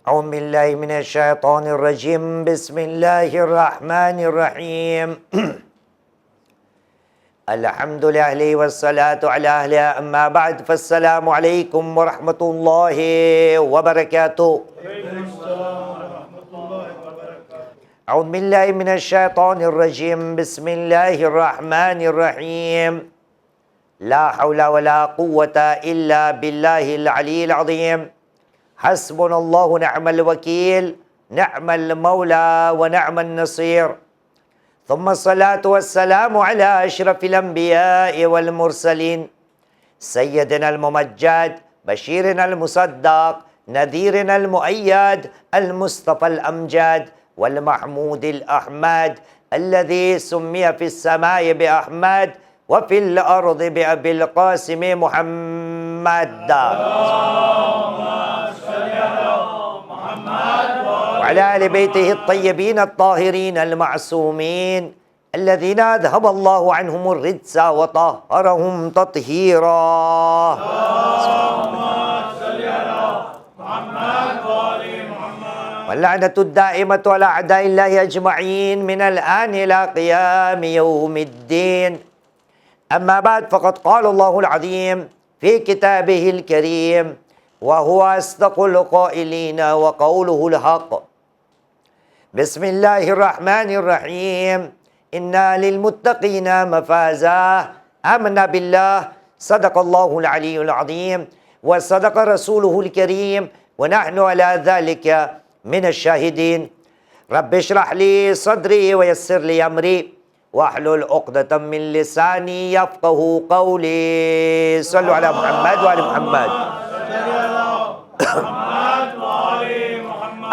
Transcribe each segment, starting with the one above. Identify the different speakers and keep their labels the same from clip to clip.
Speaker 1: اعوذ باللہ من الشیطان الرجیم بسم اللہ الرحمن الرحیم الحمد للہ والصلاة علی اہلہ اما بعد فالسلام علیکم ورحمۃ اللہ وبرکاتہ۔ اعوذ باللہ من الشیطان الرجیم بسم اللہ الرحمن الرحیم لا حول ولا قوة الا باللہ العلی العظیم حسبنا اللہ ونعم الوکیل نعم المولا ونعم النصیر ثم الصلاة والسلام على اشرف الانبیاء والمرسلین سیدنا الممجد بشیرنا المصدق نذیرنا المؤید المصطفى الامجد والمحمود الاحمد الذي سمي في السماء بأحمد وفي الأرض بأبي القاسم محمد وعلى آل بيته الطيبين الطاهرين المعصومين الذين أذهب الله عنهم الرجس وطهرهم تطهيرا واللعنة الدائمة على أعداء الله أجمعين من الآن إلى قيام يوم الدين. أما بعد فقد قال الله العظيم في كتابه الكريم وهو أصدق القائلين وقوله الحق. بسم الله الرحمن الرحيم إنا للمتقين مفازا آمنا بالله صدق الله العلي العظيم وصدق رسوله الكريم ونحن على ذلك من الشاهدين. رب اشرح لي صدري ويسر لي أمري واحلل عقدة من لساني يفقه قولي. صلوا على محمد وآل محمد.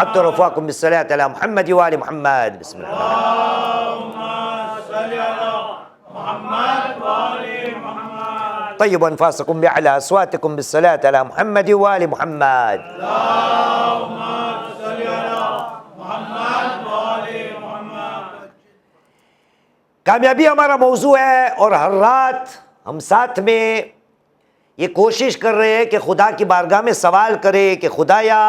Speaker 1: أبدأ رفاقكم بالصلاة على محمد وآل محمد. بسم الله. طيبوا أنفاسكم بأعلى أصواتكم بالصلاة على محمد وآل محمد. کامیابی ہمارا موضوع ہے اور ہر رات ہم ساتھ میں یہ کوشش کر رہے ہیں کہ خدا کی بارگاہ میں سوال کرے کہ خدایا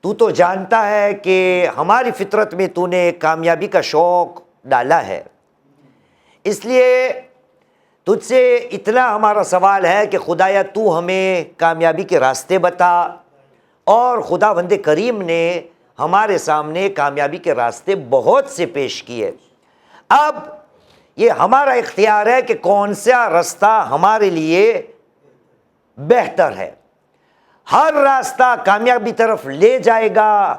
Speaker 1: تو تو جانتا ہے کہ ہماری فطرت میں تو نے کامیابی کا شوق ڈالا ہے، اس لیے تجھ سے اتنا ہمارا سوال ہے کہ خدایا تو ہمیں کامیابی کے راستے بتا، اور خدا بند کریم نے ہمارے سامنے کامیابی کے راستے بہت سے پیش کیے۔ اب یہ ہمارا اختیار ہے کہ کون سا راستہ ہمارے لیے بہتر ہے۔ ہر راستہ کامیابی طرف لے جائے گا،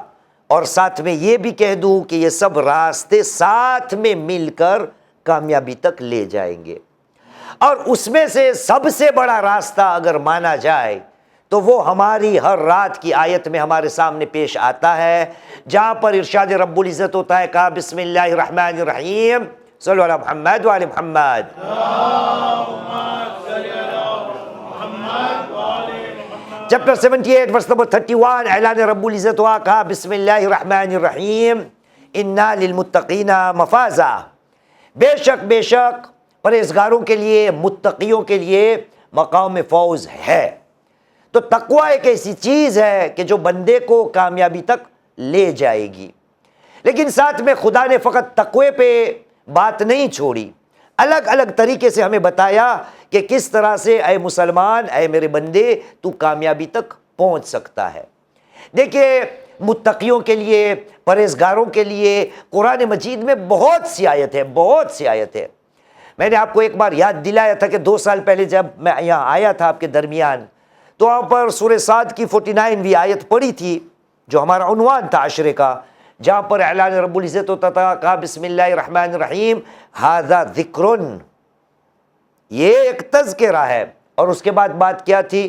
Speaker 1: اور ساتھ میں یہ بھی کہہ دوں کہ یہ سب راستے ساتھ میں مل کر کامیابی تک لے جائیں گے، اور اس میں سے سب سے بڑا راستہ اگر مانا جائے تو وہ ہماری ہر رات کی آیت میں ہمارے سامنے پیش آتا ہے، جہاں پر ارشاد رب العزت ہوتا ہے کہا بسم اللہ الرحمن الرحیم صلو علی محمد وآل محمد۔ چیپٹر 78 ورس نمبر 31 اعلان رب العزت ہوا، کہا بسم اللہ الرحمن الرحیم انا للمتقین مفازا، بے شک پرہیزگاروں کے لیے، متقیوں کے لیے مقام فوز ہے۔ تو تقوی ایک ایسی چیز ہے کہ جو بندے کو کامیابی تک لے جائے گی، لیکن ساتھ میں خدا نے فقط تقوی پہ بات نہیں چھوڑی، الگ الگ طریقے سے ہمیں بتایا کہ کس طرح سے اے مسلمان، اے میرے بندے، تو کامیابی تک پہنچ سکتا ہے۔ دیکھیے متقیوں کے لیے، پرہیزگاروں کے لیے قرآن مجید میں بہت سی آیت ہے۔ میں نے آپ کو ایک بار یاد دلایا تھا کہ 2 سال پہلے جب میں یہاں آیا تھا آپ کے درمیان، تو وہاں پر سورہ صاد کی 49ویں آیت پڑھی تھی جو ہمارا عنوان تھا عشرے کا، جہاں پر اعلان رب العزت ہوتا تھا، کہا بسم اللہ الرحمن الرحیم ھذا ذکر، یہ ایک تذکرہ ہے، اور اس کے بعد بات کیا تھی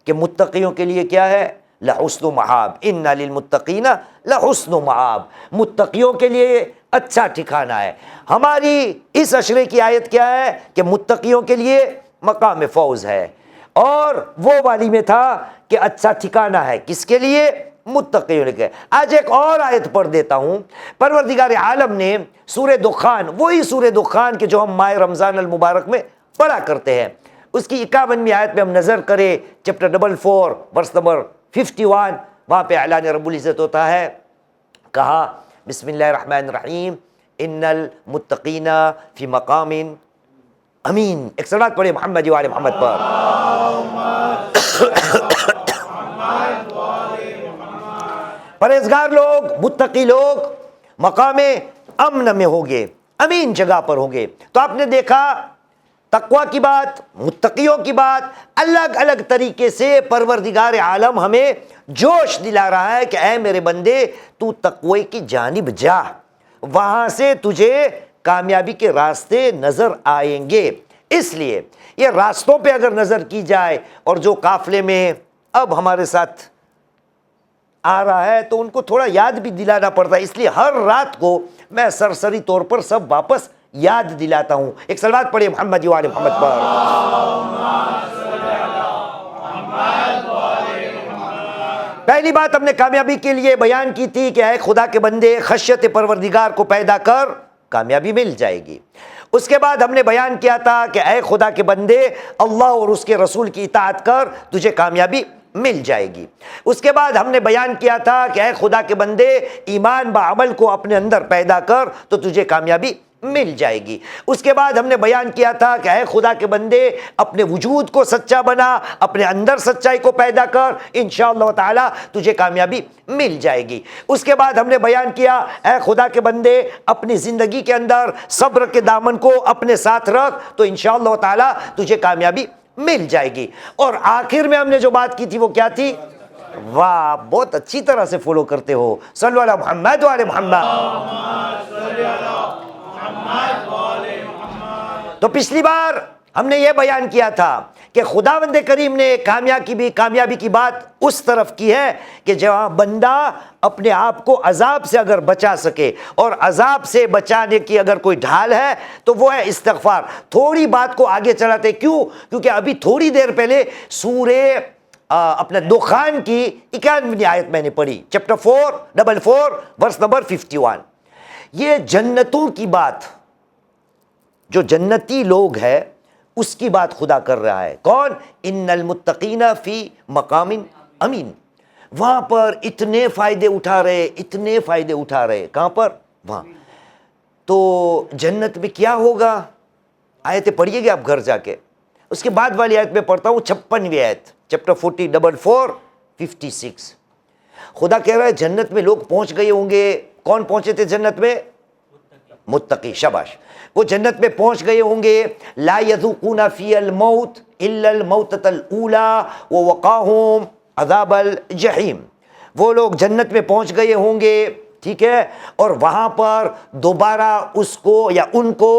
Speaker 1: کہ متقیوں کے لیے کیا ہے؟ لحسن مآب، ان للمتقین لحسن مآب، متقیوں کے لیے اچھا ٹھکانہ ہے۔ ہماری اس عشرے کی آیت کیا ہے کہ متقیوں کے لیے مقام فوز ہے، اور وہ والی میں تھا کہ اچھا ٹھکانہ ہے کس کے لیے؟ متقیوں کے۔ آج ایک اور آیت پڑھ دیتا ہوں۔ پروردگار عالم نے سورہ دخان، وہی سورہ دخان کہ جو ہم ماہ رمضان المبارک میں پڑھا کرتے ہیں، اس کی 51ویں آیت میں ہم نظر کریں، چیپٹر 44 ورس نمبر 51، وہاں پہ اعلان رب العزت ہوتا ہے، کہا بسم اللہ الرحمن الرحیم ان المتقین فی مقام امین. ایک صلوات پڑھے محمد و آل محمد پر. پرہیزگار لوگ، متقی لوگ مقام امن میں ہوں گے، امین جگہ پر ہوں گے. تو آپ نے دیکھا تقویٰ کی بات، متقیوں کی بات، الگ الگ طریقے سے پروردگار عالم ہمیں جوش دلا رہا ہے کہ اے میرے بندے تو تقوی کی جانب جا، وہاں سے تجھے کامیابی کے راستے نظر آئیں گے. اس لیے یہ راستوں پہ اگر نظر کی جائے، اور جو قافلے میں اب ہمارے ساتھ آ رہا ہے تو ان کو تھوڑا یاد بھی دلانا پڑتا ہے، اس لیے ہر رات کو میں سرسری طور پر سب واپس یاد دلاتا ہوں. ایک صلوات پڑھے محمد و آل محمد پر. پہلی بات ہم نے کامیابی کے لیے بیان کی تھی کہ اے خدا کے بندے خشیت پروردگار کو پیدا کر، کامیابی مل جائے گی. اس کے بعد ہم نے بیان کیا تھا کہ اے خدا کے بندے اللہ اور اس کے رسول کی اطاعت کر، تجھے کامیابی مل جائے گی. اس کے بعد ہم نے بیان کیا تھا کہ اے خدا کے بندے ایمان بعمل کو اپنے اندر پیدا کر تو تجھے کامیابی مل جائے گی. اس کے بعد ہم نے بیان کیا تھا کہ اے خدا کے بندے اپنے وجود کو سچا بنا، اپنے اندر سچائی کو پیدا کر، انشاءاللہ تعالی تجھے کامیابی مل جائے گی. اس کے بعد ہم نے بیان کیا اے خدا کے بندے اپنی زندگی کے اندر صبر کے دامن کو اپنے ساتھ رکھ تو انشاءاللہ تعالی تجھے کامیابی مل جائے گی. اور آخر میں ہم نے جو بات کی تھی وہ کیا تھی؟ واہ، بہت اچھی طرح سے فالو کرتے ہو. صلو علی محمد و آل محمد. تو پچھلی بار ہم نے یہ بیان کیا تھا کہ خداوند کریم نے کامیابی کی بات اس طرف کی ہے کہ جہاں بندہ اپنے آپ کو عذاب سے اگر بچا سکے، اور عذاب سے بچانے کی اگر کوئی ڈھال ہے تو وہ ہے استغفار. تھوڑی بات کو آگے چلاتے، کیونکہ ابھی تھوڑی دیر پہلے سورہ اپنا دخان کی 91 آیت میں نے پڑھی، چیپٹر 4 ورس نمبر 51. یہ جنتوں کی بات، جو جنتی لوگ ہے اس کی بات خدا کر رہا ہے. کون؟ ان المتقین فی مقام امین. وہاں پر اتنے فائدے اٹھا رہے. کہاں پر؟ وہاں. تو جنت میں کیا ہوگا؟ آیتیں پڑھیے گے آپ گھر جا کے. اس کے بعد والی آیت میں پڑھتا ہوں 56ویں آیت، چیپٹر 44 56. خدا کہہ رہا ہے جنت میں لوگ پہنچ گئے ہوں گے. کون پہنچے تھے جنت میں؟ متقی. شاباش. وہ جنت میں پہنچ گئے ہوں گے. لا یذوقون فی الموت الا الموتۃ الاولی ووقاہم عذاب الجحیم. وہ لوگ جنت میں پہنچ گئے ہوں گے، ٹھیک ہے، اور وہاں پر دوبارہ اس کو یا ان کو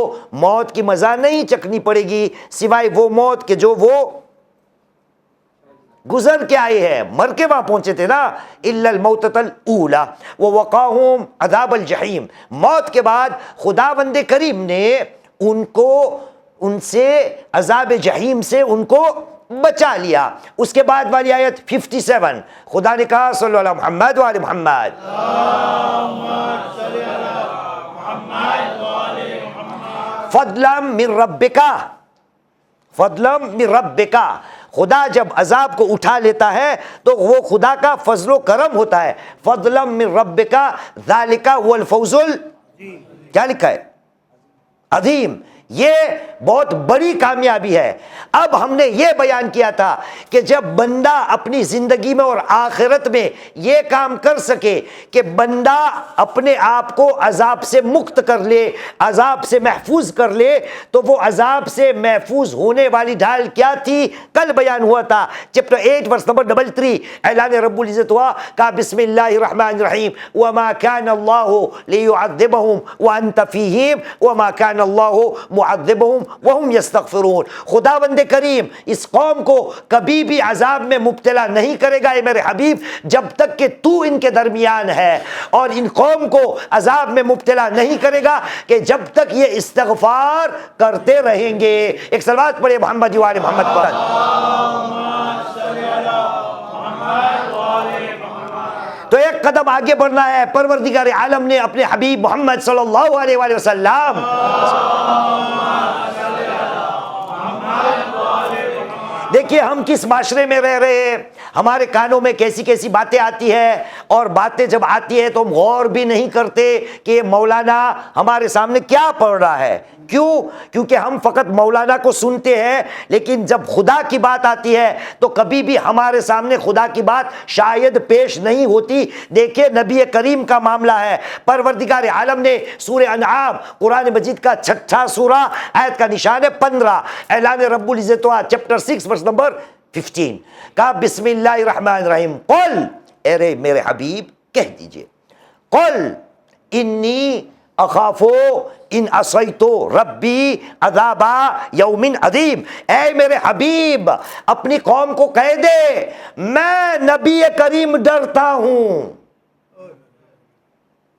Speaker 1: موت کی مزہ نہیں چکھنی پڑے گی، سوائے وہ موت کہ جو وہ گزر کے آئے ہیں، مر کے وہاں پہنچے تھے نا. الا الموتۃ الاولی ووقاہم عذاب الجحیم. موت کے بعد خداوند کریم نے ان سے عذاب جحیم سے ان کو بچا لیا. اس کے بعد والی آیت 57 خدا نے کہا صلی اللہ علیہ محمد و آل محمد. فضلا من ربک، فضلا من ربک. خدا جب عذاب کو اٹھا لیتا ہے تو وہ خدا کا فضل و کرم ہوتا ہے. فضلا من ربک ذالک هو الفوز کیا لکھا ہے؟ عظیم. یہ بہت بڑی کامیابی ہے. اب ہم نے یہ بیان کیا تھا کہ جب بندہ اپنی زندگی میں اور آخرت میں یہ کام کر سکے کہ بندہ اپنے آپ کو عذاب سے مکت کر لے، عذاب سے محفوظ کر لے، تو وہ عذاب سے محفوظ ہونے والی ڈھال کیا تھی؟ کل بیان ہوا تھا، چیپٹر 8 ورس نمبر 33. اعلان رب العزت ہوا، کہا بسم اللہ الرحمن الرحیم وما كان الله ليعذبهم وانت فيهم وما كان الله معذبهم وهم يستغفرون. خداوند کریم اس قوم کو کبھی بھی عذاب میں مبتلا نہیں کرے گا اے میرے حبیب جب تک کہ تو ان کے درمیان ہے، اور ان قوم کو عذاب میں مبتلا نہیں کرے گا کہ جب تک یہ استغفار کرتے رہیں گے. ایک صلوات پڑھے محمد و آل محمد پر. تو ایک قدم آگے بڑھنا ہے. پروردگار عالم نے اپنے حبیب محمد صلی اللہ علیہ وآلہ وسلم دیکھیے ہم کس معاشرے میں رہ رہے ہیں. ہمارے کانوں میں کیسی کیسی باتیں آتی ہے، اور باتیں جب آتی ہے تو ہم غور بھی نہیں کرتے کہ یہ مولانا ہمارے سامنے کیا پڑھ رہا ہے۔ کیوں؟ کیونکہ ہم فقط مولانا کو سنتے ہیں، لیکن جب خدا کی بات آتی ہے تو کبھی بھی ہمارے سامنے خدا کی بات شاید پیش نہیں ہوتی۔ دیکھیں نبی کریم کا معاملہ ہے، پروردگار عالم نے سورہ انعام قرآن مجید کا 6 سورہ، آیت کا نشان ہے 15، اعلان رب العزت چیپٹر 6 ورس نمبر 15، کہا بسم اللہ الرحمن الرحیم، قل، اے میرے حبیب کہہ دیجئے، قل انی اخافو ان عصیتو ربی عذاب یوم عظیم، اے میرے حبیب اپنی قوم کو کہہ دے میں نبی کریم ڈرتا ہوں۔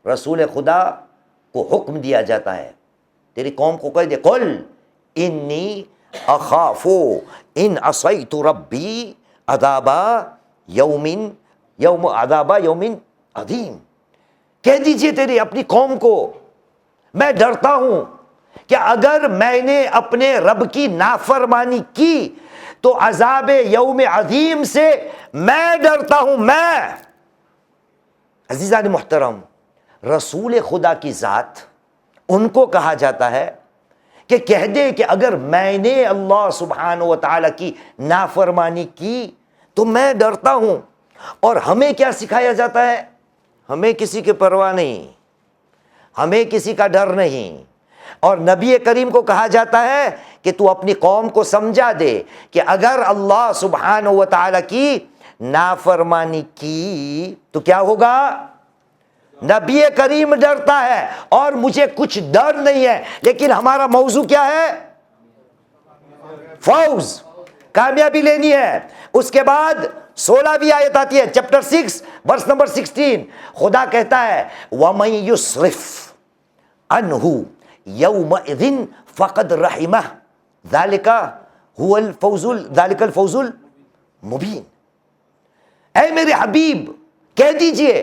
Speaker 1: رسول خدا کو حکم دیا جاتا ہے، تیری قوم کو کہہ دے قل انی اخافو ان عصیت ربی عذاب یوم عظیم، کہہ دیجئے تیری اپنی قوم کو میں ڈرتا ہوں کہ اگر میں نے اپنے رب کی نافرمانی کی تو عذاب یوم عظیم سے میں ڈرتا ہوں۔ میں عزیزان محترم، رسول خدا کی ذات ان کو کہا جاتا ہے کہ کہہ دے کہ اگر میں نے اللہ سبحانہ و تعالی کی نافرمانی کی تو میں ڈرتا ہوں۔ اور ہمیں کیا سکھایا جاتا ہے؟ ہمیں کسی کی پرواہ نہیں، ہمیں کسی کا ڈر نہیں، اور نبی کریم کو کہا جاتا ہے کہ تو اپنی قوم کو سمجھا دے کہ اگر اللہ سبحانہ و تعالی کی نافرمانی کی تو کیا ہوگا؟ نبی کریم ڈرتا ہے اور مجھے کچھ ڈر نہیں ہے، لیکن ہمارا موضوع کیا ہے؟ فوز، کامیابی لینی ہے۔ اس کے بعد 16ویں آیت آتی ہے، چیپٹر 6 ورس نمبر 16، خدا کہتا ہے وَمَن يُصْرِفْ عَنْهُ يَوْمَئِذٍ فَقَدْ رَحِمَهُ ذَلِكَ الْفَوْزُ الْمُبِينُ۔ اے میرے حبیب کہہ دیجئے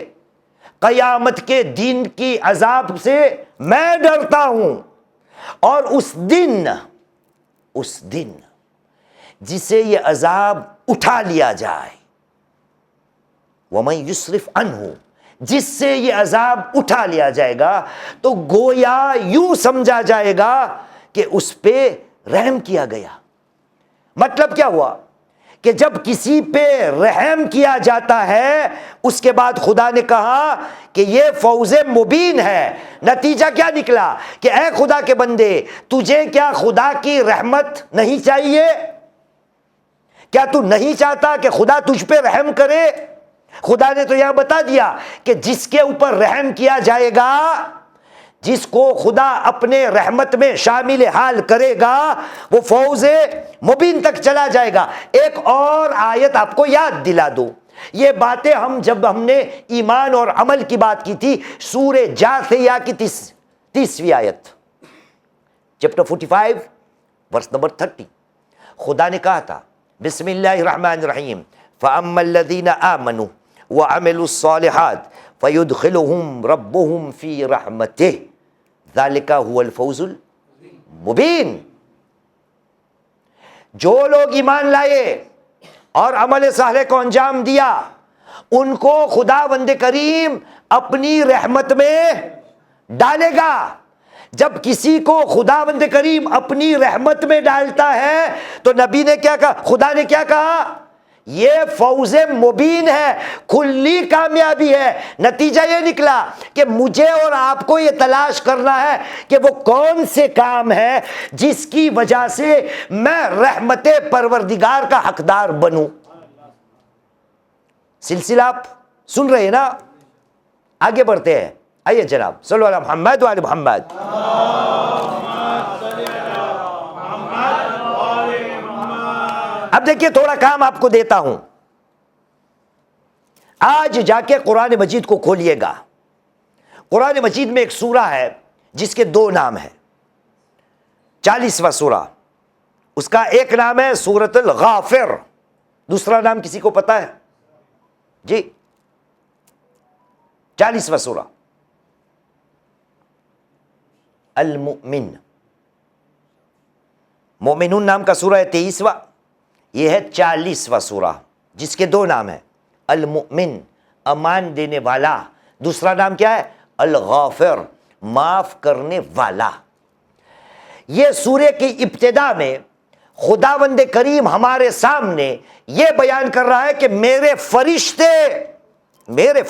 Speaker 1: قیامت کے دن کی عذاب سے میں ڈرتا ہوں، اور اس دن جسے یہ عذاب اٹھا لیا جائے، وَمَن يُصْرِفْ عَنْهُ، جس سے یہ عذاب اٹھا لیا جائے گا تو گویا یوں سمجھا جائے گا کہ اس پہ رحم کیا گیا۔ مطلب کیا ہوا کہ جب کسی پہ رحم کیا جاتا ہے اس کے بعد خدا نے کہا کہ یہ فوز مبین ہے۔ نتیجہ کیا نکلا کہ اے خدا کے بندے تجھے کیا خدا کی رحمت نہیں چاہیے؟ کیا تو نہیں چاہتا کہ خدا تجھ پہ رحم کرے؟ خدا نے تو یہاں بتا دیا کہ جس کے اوپر رحم کیا جائے گا، جس کو خدا اپنے رحمت میں شامل حال کرے گا، وہ فوز مبین تک چلا جائے گا۔ ایک اور آیت آپ کو یاد دلا دوں، یہ باتیں جب ہم نے ایمان اور عمل کی بات کی تھی، سورہ جاثیہ کی 30ویں آیت، چیپٹر 45 ورس نمبر 30، خدا نے کہا تھا بسم اللہ الرحمن الرحیم فَأَمَّا الَّذِينَ آمَنُوا وَعَمِلُوا الصَّالِحَاتِ فَيُدْخِلُهُمْ رَبُّهُمْ فِي رَحْمَتِهِ ذَلِكَ هُوَ الْفَوْزُ الْمُبِينُ۔ جو لوگ ایمان لائے اور عمل صالح کو انجام دیا، ان کو خداوند کریم اپنی رحمت میں ڈالے گا۔ جب کسی کو خداوند کریم اپنی رحمت میں ڈالتا ہے تو نبی نے کیا کہا، خدا نے کیا کہا؟ یہ فوز مبین ہے، کھلی کامیابی ہے۔ نتیجہ یہ نکلا کہ مجھے اور آپ کو یہ تلاش کرنا ہے کہ وہ کون سے کام ہے جس کی وجہ سے میں رحمت پروردگار کا حقدار بنوں۔ سلسلہ آپ سن رہے ہیں نا؟ آگے بڑھتے ہیں، آئیے جناب، صلو علی محمد وعلی محمد۔ اب دیکھیے تھوڑا کام آپ کو دیتا ہوں، آج جا کے قرآن مجید کو کھولیے گا۔ قرآن مجید میں ایک سورہ ہے جس کے 2 نام ہیں، 40واں سورہ، اس کا ایک نام ہے سورۃ الغافر، دوسرا نام کسی کو پتا ہے؟ جی 40واں سورہ المؤمن، مومنون نام کا سورہ ہے 23واں، یہ ہے 40واں سورہ، جس کے دو نام ہیں، المؤمن امان دینے والا، دوسرا نام کیا ہے؟ الغافر معاف کرنے والا۔ یہ سورہ کی ابتدا میں خداوند کریم ہمارے سامنے یہ بیان کر رہا ہے کہ میرے فرشتے میرے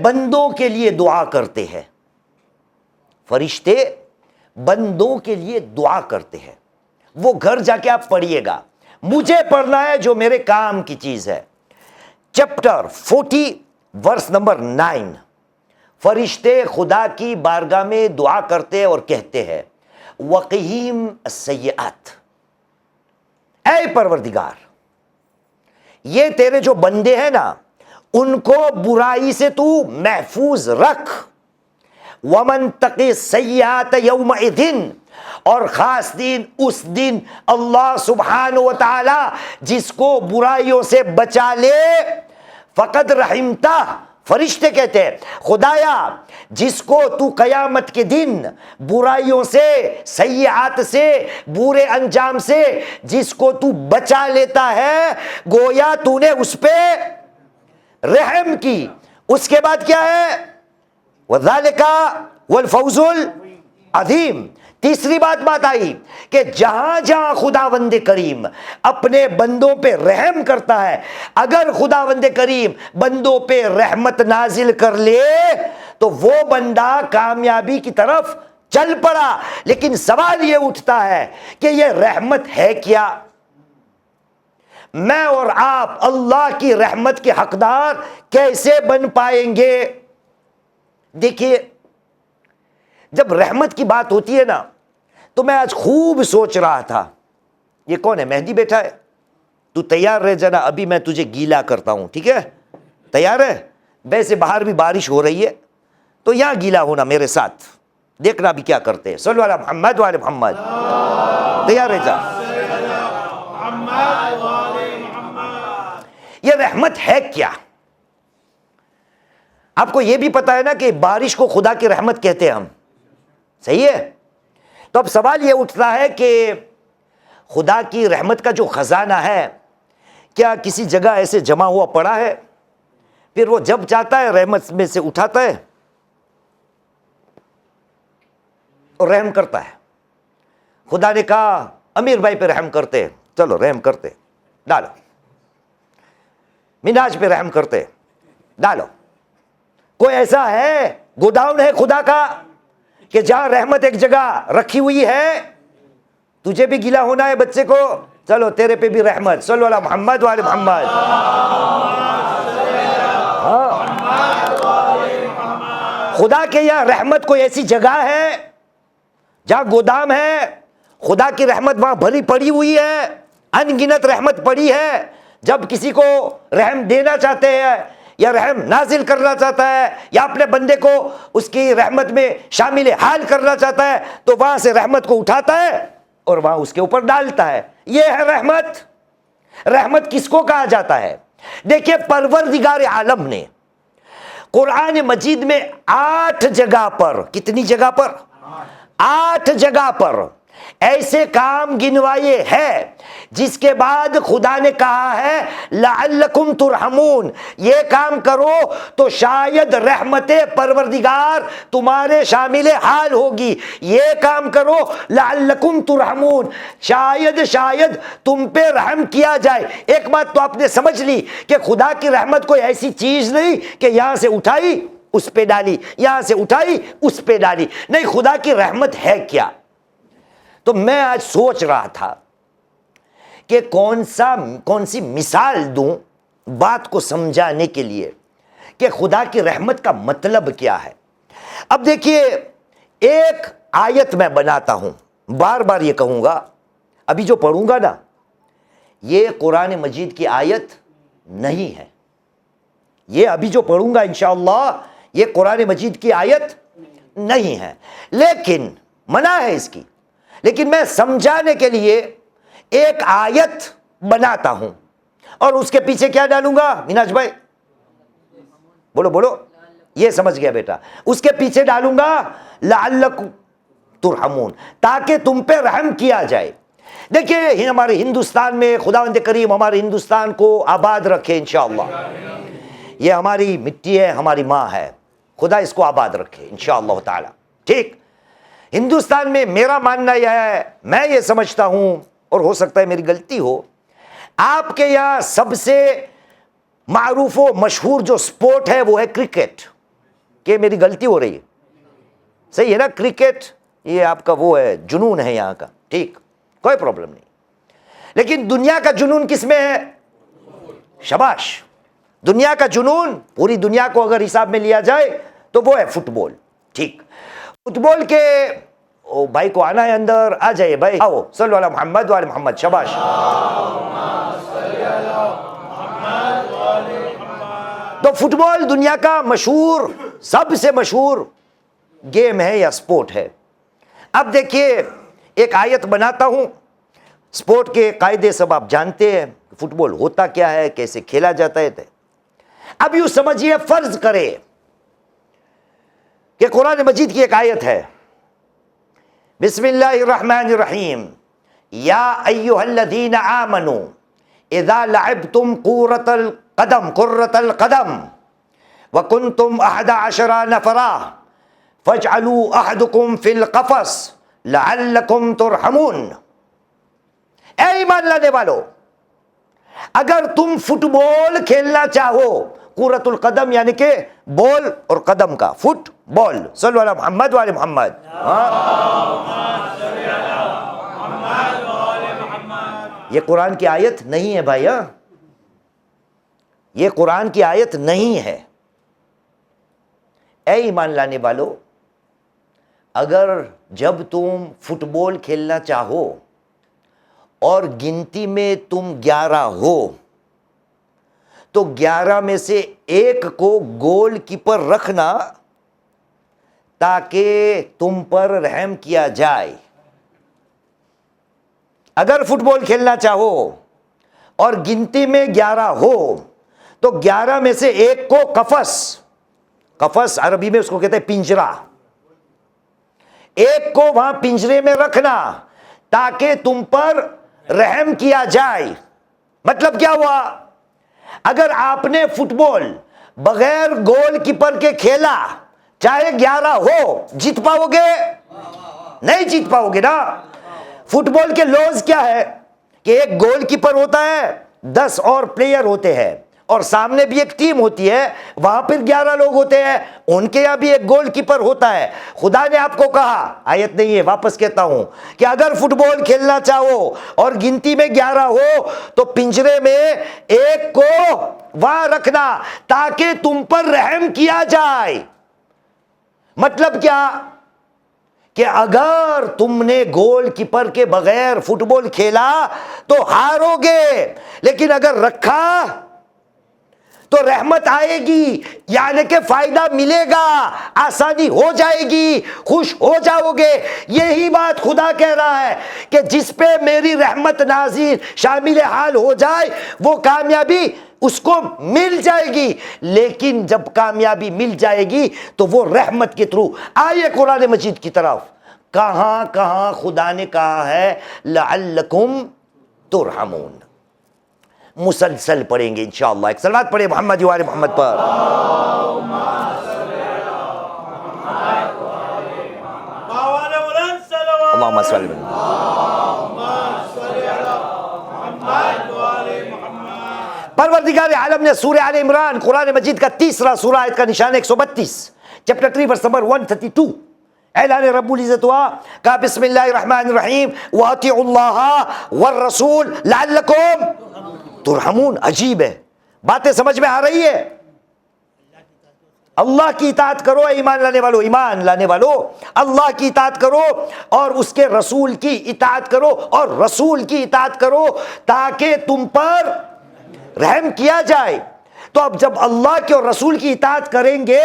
Speaker 1: بندوں کے لیے دعا کرتے ہیں۔ فرشتے بندوں کے لیے دعا کرتے ہیں۔ وہ گھر جا کے آپ پڑھیے گا، مجھے پڑھنا ہے جو میرے کام کی چیز ہے۔ چیپٹر 40 ورس نمبر 9، فرشتے خدا کی بارگاہ میں دعا کرتے اور کہتے ہیں وقہیم السیئات، اے پروردگار یہ تیرے جو بندے ہیں نا ان کو برائی سے تو محفوظ رکھ، ومن تقی السیئات یومئذ، اور خاص دن اس دن اللہ سبحانہ و تعالی جس کو برائیوں سے بچا لے، فقد رحمتہ، فرشتے کہتے ہیں خدایا جس کو تو قیامت کے دن برائیوں سے، سیئات سے، برے انجام سے جس کو تو بچا لیتا ہے، گویا تو نے اس پہ رحم کی۔ اس کے بعد کیا ہے؟ وَذَلِكَ وَالْفَوْزُ الْعَظِيمُ۔ تیسری بات آئی کہ جہاں جہاں خداوند کریم اپنے بندوں پہ رحم کرتا ہے، اگر خداوند کریم بندوں پہ رحمت نازل کر لے تو وہ بندہ کامیابی کی طرف چل پڑا۔ لیکن سوال یہ اٹھتا ہے کہ یہ رحمت ہے کیا؟ میں اور آپ اللہ کی رحمت کے حقدار کیسے بن پائیں گے؟ دیکھیے جب رحمت کی بات ہوتی ہے نا تو میں آج خوب سوچ رہا تھا، یہ کون ہے؟ مہدی بیٹھا ہے، تو تیار رہ جانا، ابھی میں تجھے گیلا کرتا ہوں، ٹھیک ہے؟ تیار ہے؟ ویسے باہر بھی بارش ہو رہی ہے تو یہاں گیلا ہونا میرے ساتھ، دیکھنا بھی کیا کرتے ہیں۔ صلو علی محمد وعلی محمد، تیار رہ جا۔ یہ رحمت ہے کیا؟ آپ کو یہ بھی پتا ہے نا کہ بارش کو خدا کی رحمت کہتے ہیں ہم، صحیح ہے؟ تو اب سوال یہ اٹھتا ہے کہ خدا کی رحمت کا جو خزانہ ہے کیا کسی جگہ ایسے جمع ہوا پڑا ہے؟ پھر وہ جب چاہتا ہے رحمت میں سے اٹھاتا ہے اور رحم کرتا ہے۔ خدا نے کہا امیر بھائی پہ رحم کرتے، چلو رحم کرتے، ڈالو۔ مناج پہ رحم کرتے، ڈالو۔ کوئی ایسا ہے گوداؤن ہے خدا کا کہ جہاں رحمت ایک جگہ رکھی ہوئی ہے؟ تجھے بھی گیلا ہونا ہے بچے کو، چلو تیرے پہ بھی رحمت۔ صلو علی محمد وعلی محمد۔ خدا کے یہاں رحمت کوئی ایسی جگہ ہے جہاں گودام ہے؟ خدا کی رحمت وہاں بھری پڑی ہوئی ہے، ان گنت رحمت پڑی ہے۔ جب کسی کو رحم دینا چاہتے ہیں یا رحم نازل کرنا چاہتا ہے یا اپنے بندے کو اس کی رحمت میں شامل حال کرنا چاہتا ہے تو وہاں سے رحمت کو اٹھاتا ہے اور وہاں اس کے اوپر ڈالتا ہے۔ یہ ہے رحمت۔ رحمت کس کو کہا جاتا ہے؟ دیکھیے پروردگار عالم نے قرآن مجید میں 8 جگہ پر، کتنی جگہ پر؟ 8 جگہ پر ایسے کام گنوائے ہیں جس کے بعد خدا نے کہا ہے لعلکم ترحمون، یہ کام کرو تو شاید رحمت پروردگار تمہارے شامل حال ہوگی، یہ کام کرو لعلکم ترحمون، شاید تم پہ رحم کیا جائے۔ ایک بات تو آپ نے سمجھ لی کہ خدا کی رحمت کوئی ایسی چیز نہیں کہ یہاں سے اٹھائی اس پہ ڈالی، یہاں سے اٹھائی اس پہ ڈالی، نہیں، خدا کی رحمت ہے کیا؟ تو میں آج سوچ رہا تھا کہ کون سی مثال دوں بات کو سمجھانے کے لیے کہ خدا کی رحمت کا مطلب کیا ہے۔ اب دیکھیے ایک آیت میں بناتا ہوں، بار بار یہ کہوں گا، ابھی جو پڑھوں گا نا یہ قرآن مجید کی آیت نہیں ہے، یہ ابھی جو پڑھوں گا انشاءاللہ یہ قرآن مجید کی آیت نہیں ہے، لیکن منع ہے اس کی، لیکن میں سمجھانے کے لیے ایک آیت بناتا ہوں اور اس کے پیچھے کیا ڈالوں گا مناج بھائی؟ بولو، یہ سمجھ گیا بیٹا، اس کے پیچھے ڈالوں گا لعلکم ترحمون، تاکہ تم پہ رحم کیا جائے۔ دیکھیے ہمارے ہندوستان میں خداوند کریم ہمارے ہندوستان کو آباد رکھے انشاءاللہ. یہ ہماری مٹی ہے، ہماری ماں ہے، خدا اس کو آباد رکھے انشاءاللہ تعالی. ٹھیک، ہندوستان میں میرا ماننا یہ ہے، میں یہ سمجھتا ہوں، اور ہو سکتا ہے میری غلطی ہو، آپ کے یہاں سب سے معروف و مشہور جو سپورٹ ہے وہ ہے کرکٹ. کہ میری غلطی ہو رہی ہے؟ صحیح ہے نا؟ کرکٹ یہ آپ کا وہ ہے، جنون ہے یہاں کا. ٹھیک، کوئی پرابلم نہیں. لیکن دنیا کا جنون کس میں ہے؟ شاباش. دنیا کا جنون، پوری دنیا کو اگر حساب میں لیا جائے تو وہ ہے فٹ بال. ٹھیک، فٹ بال کے بھائی کو آنا ہے اندر، آ جائیے بھائی، آؤ. صلو علی محمد وعلی محمد. شاباش. تو فٹ بال دنیا کا مشہور، سب سے مشہور گیم ہے یا سپورٹ ہے. اب دیکھیے ایک آیت بناتا ہوں. سپورٹ کے قاعدے سب آپ جانتے ہیں، فٹ بال ہوتا کیا ہے، کیسے کھیلا جاتا ہے. اب یوں سمجھیے، فرض کرے کہ قرآن مجید کی ایک آیت ہے، بسم اللہ الرحمن الرحیم، یا ایھا الذین آمنوا اذا لعبتم قرۃ القدم وکنتم 11 نفرا فاجعلوا احدکم فی القفص لعلکم ترحمون. اے ایمان لانے والو، اگر تم فٹ بال کھیلنا چاہو، کرۃ القدم یعنی کہ بال اور قدم کا، فٹ بال. صلو علی محمد وعلی محمد. یہ قرآن کی آیت نہیں ہے بھائی، یہ قرآن کی آیت نہیں ہے. اے ایمان لانے والو، اگر جب تم فٹ بال کھیلنا چاہو اور گنتی میں تم 11 ہو تو 11 میں سے ایک کو گول کیپر رکھنا تاکہ تم پر رحم کیا جائے. اگر فٹ بال کھیلنا چاہو اور گنتی میں 11 ہو تو 11 میں سے ایک کو قفص عربی میں اس کو کہتے ہیں پنجرا، ایک کو وہاں پنجرے میں رکھنا تاکہ تم پر رحم کیا جائے. مطلب کیا ہوا؟ اگر آپ نے فٹ بال بغیر گول کیپر کے کھیلا، چاہے 11 ہو، جیت پاؤ گے؟ نہیں جیت پاؤ گے نا. فٹ بال کے لوز کیا ہے کہ ایک گول کیپر ہوتا ہے، 10 اور پلیئر ہوتے ہیں، اور سامنے بھی ایک ٹیم ہوتی ہے، وہاں پھر 11 لوگ ہوتے ہیں، ان کے یہاں بھی ایک گول کیپر ہوتا ہے. خدا نے آپ کو کہا، آیت نہیں ہے، واپس کہتا ہوں، کہ اگر فٹ بال کھیلنا چاہو اور گنتی میں 11 ہو تو پنجرے میں ایک کو وہاں رکھنا تاکہ تم پر رحم کیا جائے. مطلب کیا؟ کہ اگر تم نے گول کیپر کے بغیر فٹ بال کھیلا تو ہارو گے، لیکن اگر رکھا تو رحمت آئے گی، یعنی کہ فائدہ ملے گا، آسانی ہو جائے گی، خوش ہو جاؤ گے. یہی بات خدا کہہ رہا ہے کہ جس پہ میری رحمت نازل شامل حال ہو جائے وہ کامیابی اس کو مل جائے گی. لیکن جب کامیابی مل جائے گی تو وہ رحمت کے تھرو. آئیے قرآن مجید کی طرف، کہاں کہاں خدا نے کہا ہے لعلکم ترحمون. مسلسل پڑھیں گے انشاءاللہ. ایک صلوات پڑھیں محمد وآل محمد پر. اللہم صلی اللہ. پروردگار عالم نے سورہ آل عمران قرآن مجید کا 3 سورہ، آیت کا نشان 132، چیپٹر 3 ورس نمبر 132، اعلان رب العزت ہوا، کہا بسم اللہ الرحمن الرحیم وَأَطِیعُوا اللَّهَ وَالرَّسُولَ لَعَلَّکُمْ ترحمون. عجیب ہے، باتیں سمجھ میں آ رہی ہے؟ اللہ کی اطاعت کرو اے ایمان لانے والو، ایمان لانے والو، اللہ کی اطاعت کرو اور اس کے رسول کی اطاعت کرو، اور رسول کی اطاعت کرو تاکہ تم پر رحم کیا جائے. تو اب جب اللہ کے اور رسول کی اطاعت کریں گے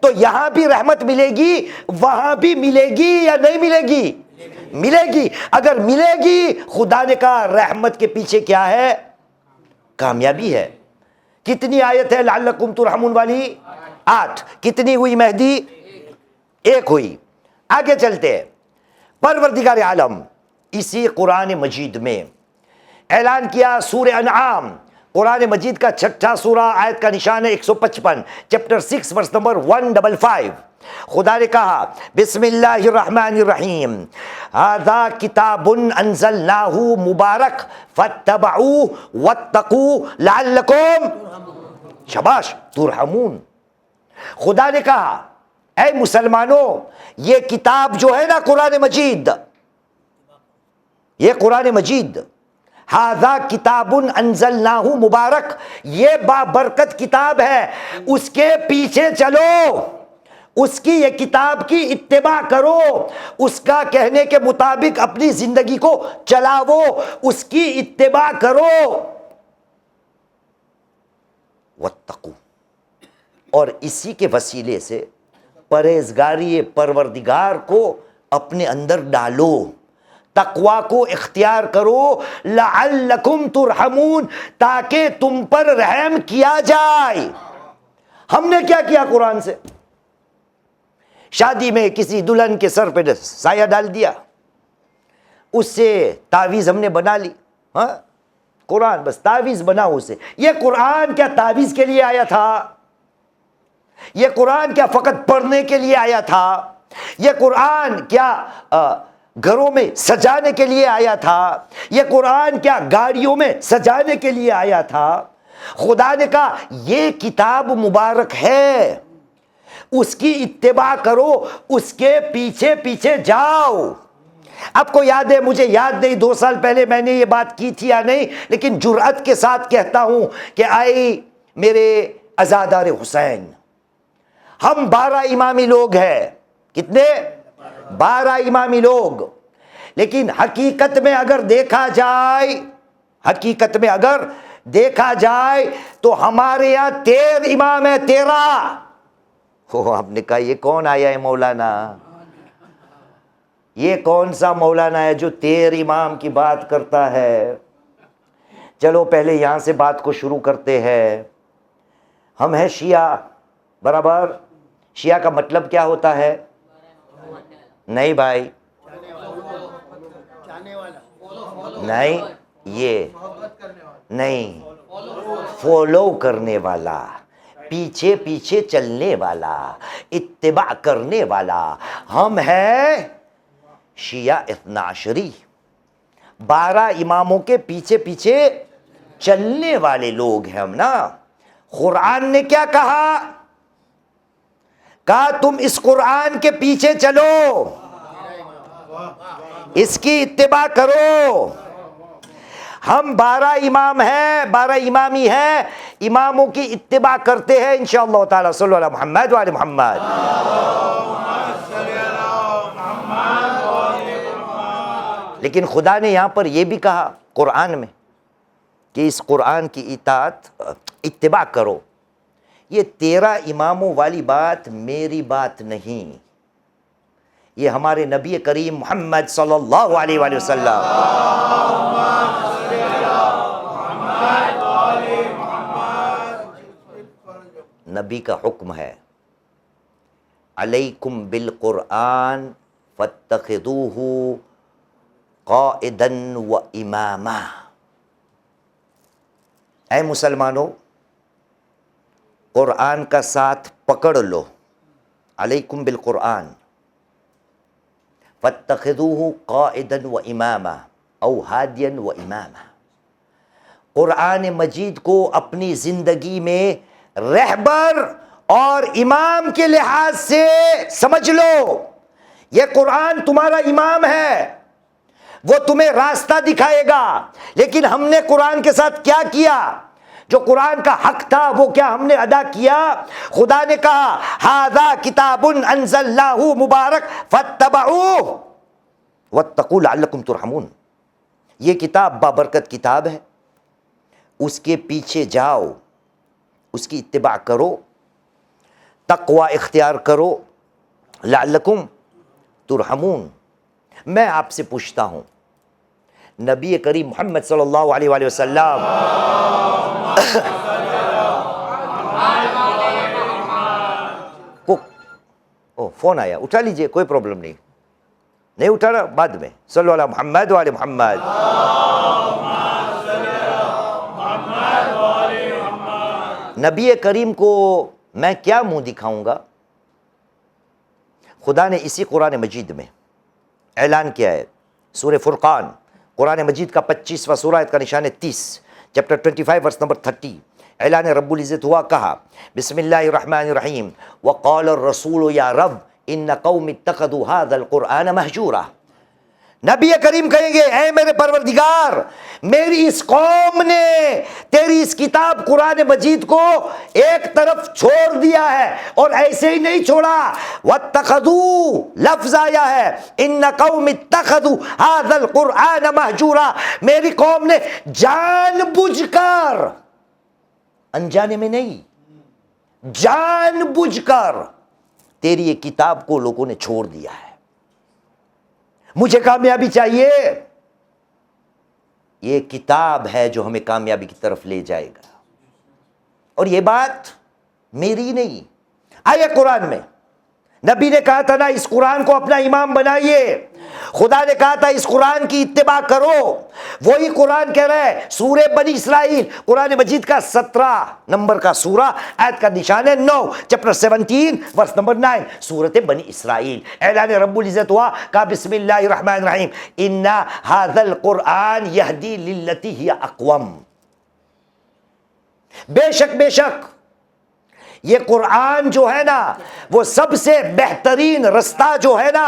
Speaker 1: تو یہاں بھی رحمت ملے گی، وہاں بھی ملے گی یا نہیں ملے گی؟ ملے گی. اگر ملے گی، خدا نے کہا رحمت کے پیچھے کیا ہے؟ کامیابی ہے. کتنی آیت ہے لعلکم ترحمون والی؟ 8. کتنی ہوئی مہدی؟ 1 ہوئی. آگے چلتے ہیں. پروردگار عالم اسی قرآن مجید میں اعلان کیا. سورہ انعام قرآن مجید کا 6 سورہ، آیت کا نشان ہے 155، چیپٹر 6 ورس نمبر 155. خدا نے کہا بسم اللہ الرحمن الرحیم ھذا کتاب انزلناہ مبارک فاتبعوہ واتقوا لعلکم شاباش ترحمون. خدا نے کہا اے مسلمانوں، یہ کتاب جو ہے نا قرآن مجید، یہ قرآن مجید ھذا کتاب انزلناہ مبارک، یہ بابرکت کتاب ہے، اس کے پیچھے چلو، اس کی یہ کتاب کی اتباع کرو، اس کا کہنے کے مطابق اپنی زندگی کو چلاو، اس کی اتباع کرو. واتقوا، اور اسی کے وسیلے سے پرہیزگاری پروردگار کو اپنے اندر ڈالو، تقوی کو اختیار کرو، لعلکم ترحمون، تاکہ تم پر رحم کیا جائے. ہم نے کیا کیا قرآن سے؟ شادی میں کسی دلہن کے سر پہ سایہ ڈال دیا، اس سے تعویذ ہم نے بنا لی. ہاں قرآن بس تعویذ بنا اسے. یہ قرآن کیا تعویذ کے لیے آیا تھا؟ یہ قرآن کیا فقط پڑھنے کے لیے آیا تھا؟ یہ قرآن کیا گھروں میں سجانے کے لیے آیا تھا؟ یہ قرآن کیا گاڑیوں میں سجانے کے لیے آیا تھا؟ خدا نے کہا یہ کتاب مبارک ہے، اس کی اتباع کرو، اس کے پیچھے پیچھے جاؤ. آپ کو یاد ہے، مجھے یاد نہیں 2 سال پہلے میں نے یہ بات کی تھی یا نہیں، لیکن جرأت کے ساتھ کہتا ہوں کہ آئی میرے عزادار حسین، ہم 12 امامی لوگ ہیں. کتنے؟ 12 امامی لوگ. لیکن حقیقت میں اگر دیکھا جائے، حقیقت میں اگر دیکھا جائے تو ہمارے یہاں 13 امام ہے، 13. آپ نے کہا یہ کون آیا ہے مولانا؟ یہ کون سا مولانا ہے جو 13 امام کی بات کرتا ہے؟ چلو پہلے یہاں سے بات کو شروع کرتے ہیں. ہم ہیں شیعہ، برابر. شیعہ کا مطلب کیا ہوتا ہے؟ نہیں بھائی، نہیں، یہ نہیں، فالو کرنے والا، پیچھے پیچھے چلنے والا، اتباع کرنے والا. ہم ہیں شیعہ اثنا عشری، 12 اماموں کے پیچھے پیچھے چلنے والے لوگ ہیں ہم نا. قرآن نے کیا کہا؟ کہا تم اس قرآن کے پیچھے چلو، اس کی اتباع کرو. ہم 12 امام ہیں، 12 امامی ہیں، اماموں کی اتباع کرتے ہیں انشاءاللہ تعالی. صلی اللہ علی محمد وعلی محمد. لیکن خدا نے یہاں پر یہ بھی کہا قرآن میں کہ اس قرآن کی اطاعت اتباع کرو. یہ 13 اماموں والی بات میری بات نہیں، یہ ہمارے نبی کریم محمد صلی اللہ علیہ وآلہ وسلم نبی کا حکم ہے. علیکم بالقرآن فاتخذوہ قائدا و اماما. اے مسلمانوں، قرآن کا ساتھ پکڑ لو. علیکم بالقرآن فاتخذوہ قائدا و اماما او ہادیا و اماما. قرآن مجید کو اپنی زندگی میں رہبر اور امام کے لحاظ سے سمجھ لو. یہ قرآن تمہارا امام ہے، وہ تمہیں راستہ دکھائے گا. لیکن ہم نے قرآن کے ساتھ کیا کیا؟ جو قرآن کا حق تھا وہ کیا ہم نے ادا کیا؟ خدا نے کہا ھذا کتاب انزلناہ مبارک فاتبعوہ واتقوا لعلکم ترحمون. یہ کتاب بابرکت کتاب ہے، اس کے پیچھے جاؤ، اس کی اتباع کرو، تقوی اختیار کرو، لعلکم ترحمون. میں آپ سے پوچھتا ہوں، نبی کریم محمد صلی اللہ علیہ وآلہ وسلم کو فون آیا، اٹھا لیجئے، کوئی پرابلم نہیں. نہیں اٹھانا بعد میں. صلو علی محمد و علی محمد. نبی کریم کو میں کیا منہ دکھاؤں گا؟ خدا نے اسی قرآن مجید میں اعلان کیا ہے. سورہ فرقان قرآن مجید کا 25واں سورہ، آیت کا نشان ہے 30، چیپٹر 25 ورس نمبر 30. اعلان رب العزت ہوا، کہا بسم اللہ الرحمن الرحیم وقال الرسول یا رب ان قوم اتخذوا هذا القرآن مہجورا. نبی کریم کہیں گے اے میرے پروردگار، میری اس قوم نے تیری اس کتاب قرآن مجید کو ایک طرف چھوڑ دیا ہے، اور ایسے ہی نہیں چھوڑا، واتخذوا لفظ آیا ہے ان قوم اتخذوا هذا القرآن مہجورا. میری قوم نے جان بوجھ کر، انجانے میں نہیں، جان بوجھ کر تیری یہ کتاب کو لوگوں نے چھوڑ دیا ہے. مجھے کامیابی چاہیے، یہ کتاب ہے جو ہمیں کامیابی کی طرف لے جائے گا. اور یہ بات میری نہیں، آیا قرآن میں نبی نے کہا تھا نا اس قرآن کو اپنا امام بنائیے، خدا نے کہا تھا اس قرآن کی اتباع کرو. وہی قرآن کہہ رہا ہے سورہ بنی اسرائیل قرآن مجید کا 17 نمبر کا سورہ، آیت کا نشان ہے 9، چیپٹر 17 ورس نمبر 9، سورۃ بنی اسرائیل. اعلان رب العزت ہوا، کہا بسم اللہ الرحمن الرحیم ان ھذا القرآن یہدی للتی ہی اقوم. بے شک یہ قرآن جو ہے نا وہ سب سے بہترین رستہ جو ہے نا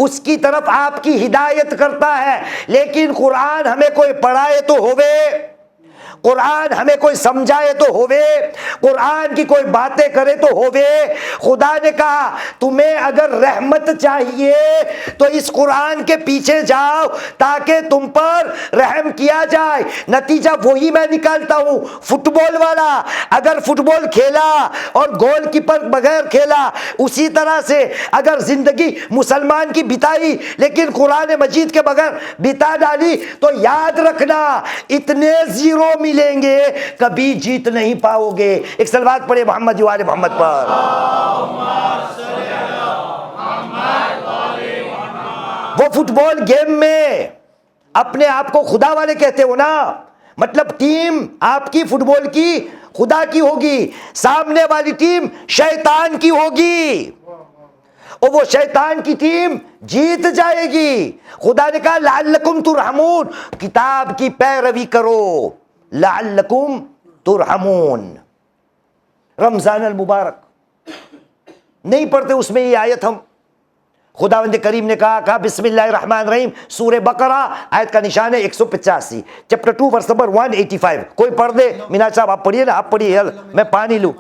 Speaker 1: اس کی طرف آپ کی ہدایت کرتا ہے. لیکن قرآن ہمیں کوئی پڑھائے تو ہوئے، قرآن ہمیں کوئی سمجھائے تو ہوئے، قرآن کی کوئی باتیں کرے تو ہوئے. خدا نے کہا تمہیں اگر رحمت چاہیے تو اس قرآن کے پیچھے جاؤ تاکہ تم پر رحم کیا جائے. نتیجہ وہی میں نکالتا ہوں، فٹ بال والا اگر فٹ بال کھیلا اور گول کیپر بغیر کھیلا، اسی طرح سے اگر زندگی مسلمان کی بتائی لیکن قرآن مجید کے بغیر بتا ڈالی تو یاد رکھنا اتنے زیرو ملیں گے کبھی جیت نہیں پاؤ گے. ایک صلوات پڑھے محمد و آل محمد پر. وہ فٹ بال گیم میں اپنے آپ کو خدا والے کہتے ہو نا، مطلب ٹیم آپ کی فٹ بال کی خدا کی ہوگی، سامنے والی ٹیم شیطان کی ہوگی، اور وہ شیطان کی ٹیم جیت جائے گی. خدا نے کہا لعلکم ترحمون، کتاب کی پیروی کرو لعلکم ترحمون. رمضان المبارک نہیں پڑھتے اس میں یہ آیت ہم، خداوند کریم نے کہا بسم اللہ الرحمن الرحیم سورہ بقرہ آیت کا نشان ہے 185، چیپٹر 2 ورس نمبر 185. کوئی پڑھ دے. میناج صاحب آپ پڑھیے نا، آپ پڑھیے، میں پانی لوں.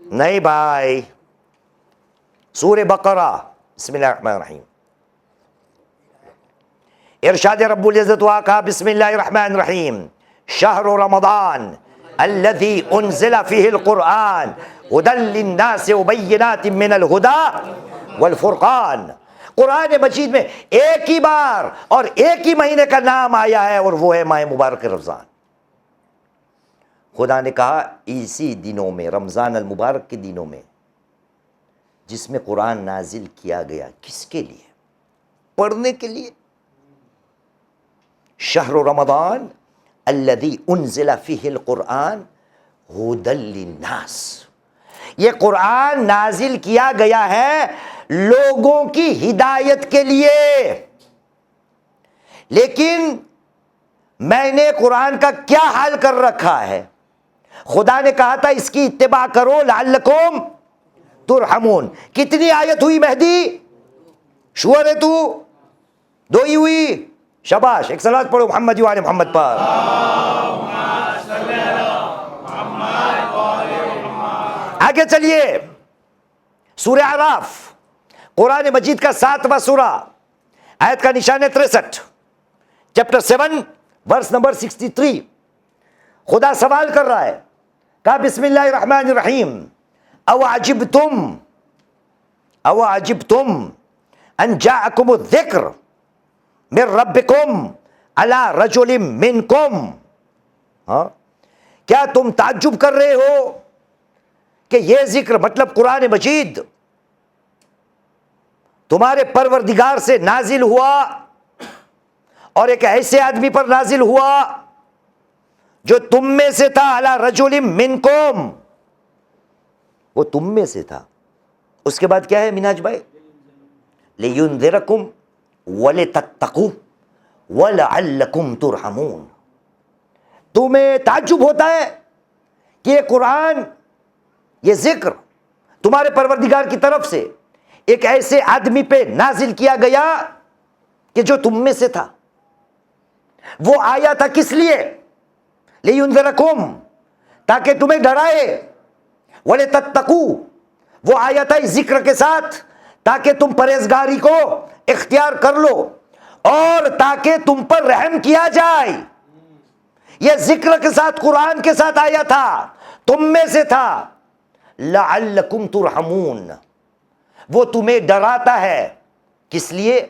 Speaker 1: نہیں بھائی، سورہ بقرہ بسم اللہ الرحمن الرحیم. ارشاد رب العزت ہوا، کہا بسم اللہ الرحمن الرحیم شہر رمضان الذی انزل فیہ القرآن ھدی للناس وبینات من الھدی والفرقان. قرآن مجید میں ایک ہی بار اور ایک ہی مہینے کا نام آیا ہے اور وہ ہے ماہ مبارک رمضان. خدا نے کہا اسی دنوں میں، رمضان المبارک کے دنوں میں جس میں قرآن نازل کیا گیا، کس کے لیے؟ پڑھنے کے لیے. شہر رمضان الذی انزل فیہ القرآن ھدی للناس، یہ قرآن نازل کیا گیا ہے لوگوں کی ہدایت کے لیے. لیکن میں نے قرآن کا کیا حال کر رکھا ہے؟ خدا نے کہا تھا اس کی اتباع کرو لعلکم ترحمون. کتنی آیت ہوئی مہدی؟ شور ہے تو؟ 2 ہی ہوئی؟ شاباش. ایک صلوات پڑھو محمد و آل محمد پر. آگے چلیے، سورہ اعراف قرآن مجید کا 7واں سورہ، آیت کا نشان ہے 63، چیپٹر 7 ورس نمبر 63. خدا سوال کر رہا ہے، کہا بسم اللہ الرحمن الرحیم او عجبتم ان جاءکم الذکر من ربکم علی رجل منکم. کیا تم تعجب کر رہے ہو کہ یہ ذکر مطلب قرآن مجید تمہارے پروردگار سے نازل ہوا اور ایک ایسے آدمی پر نازل ہوا جو تم میں سے تھا، علی رجل منکم، وہ تم میں سے تھا. اس کے بعد کیا ہے منہاج بھائی؟ لِيُنذِرَكُمْ وَلِتَتَّقُوا وَلَعَلَّكُمْ تُرْحَمُونَ. تمہیں تعجب ہوتا ہے کہ یہ قرآن، یہ ذکر تمہارے پروردگار کی طرف سے ایک ایسے آدمی پہ نازل کیا گیا کہ جو تم میں سے تھا. وہ آیا تھا کس لیے؟ لِيُنذِرَكُمْ، تاکہ تمہیں ڈرائے. وَلِتَتَّقُوا، وہ آیا تھا اس ذکر کے ساتھ تاکہ تم پرہیزگاری کو اختیار کر لو اور تاکہ تم پر رحم کیا جائے. یہ ذکر کے ساتھ، قرآن کے ساتھ آیا تھا، تم میں سے تھا. لعلکم ترحمون، وہ تمہیں ڈراتا ہے کس لیے؟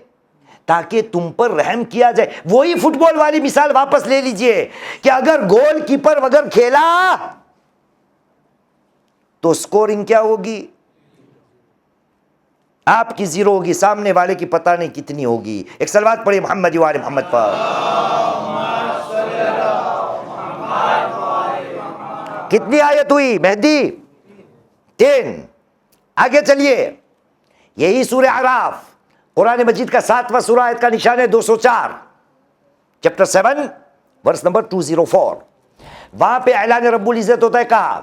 Speaker 1: تاکہ تم پر رحم کیا جائے. وہی فٹ بال والی مثال واپس لے لیجئے کہ اگر گول کیپر اگر کھیلا تو سکورنگ کیا ہوگی؟ آپ کی زیرو ہوگی، سامنے والے کی پتہ نہیں کتنی ہوگی. ایک صلوات پڑھیے محمد و آل محمد پر. کتنی آیت ہوئی مہدی؟ 10. آگے چلیے. یہی سورہ اعراف قرآن مجید کا 7واں سورہ، آیت کا نشان ہے 204، چیپٹر 7 ورس نمبر 204. وہاں پہ اعلان رب العزت ہوتا ہے. کہا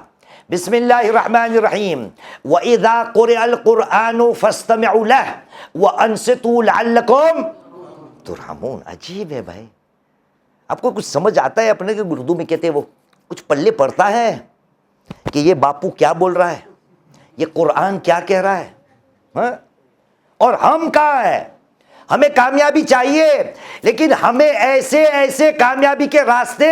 Speaker 1: بسم اللہ الرحمن الرحیم وَإِذَا قُرِئَ الْقُرْآنُ فَاسْتَمِعُوا لَهُ وَأَنصِتُوا لَعَلَّكُمْ تُرْحَمُونَ. عجیب ہے بھائی. آپ کو کچھ سمجھ آتا ہے اپنے کے اردو میں کہتے ہیں وہ کچھ پلے پڑتا ہے کہ یہ باپو کیا بول رہا ہے، یہ قرآن کیا کہہ رہا ہے؟ ہاں؟ اور ہم کہاں ہیں؟ ہمیں کامیابی چاہیے، لیکن ہمیں ایسے ایسے کامیابی کے راستے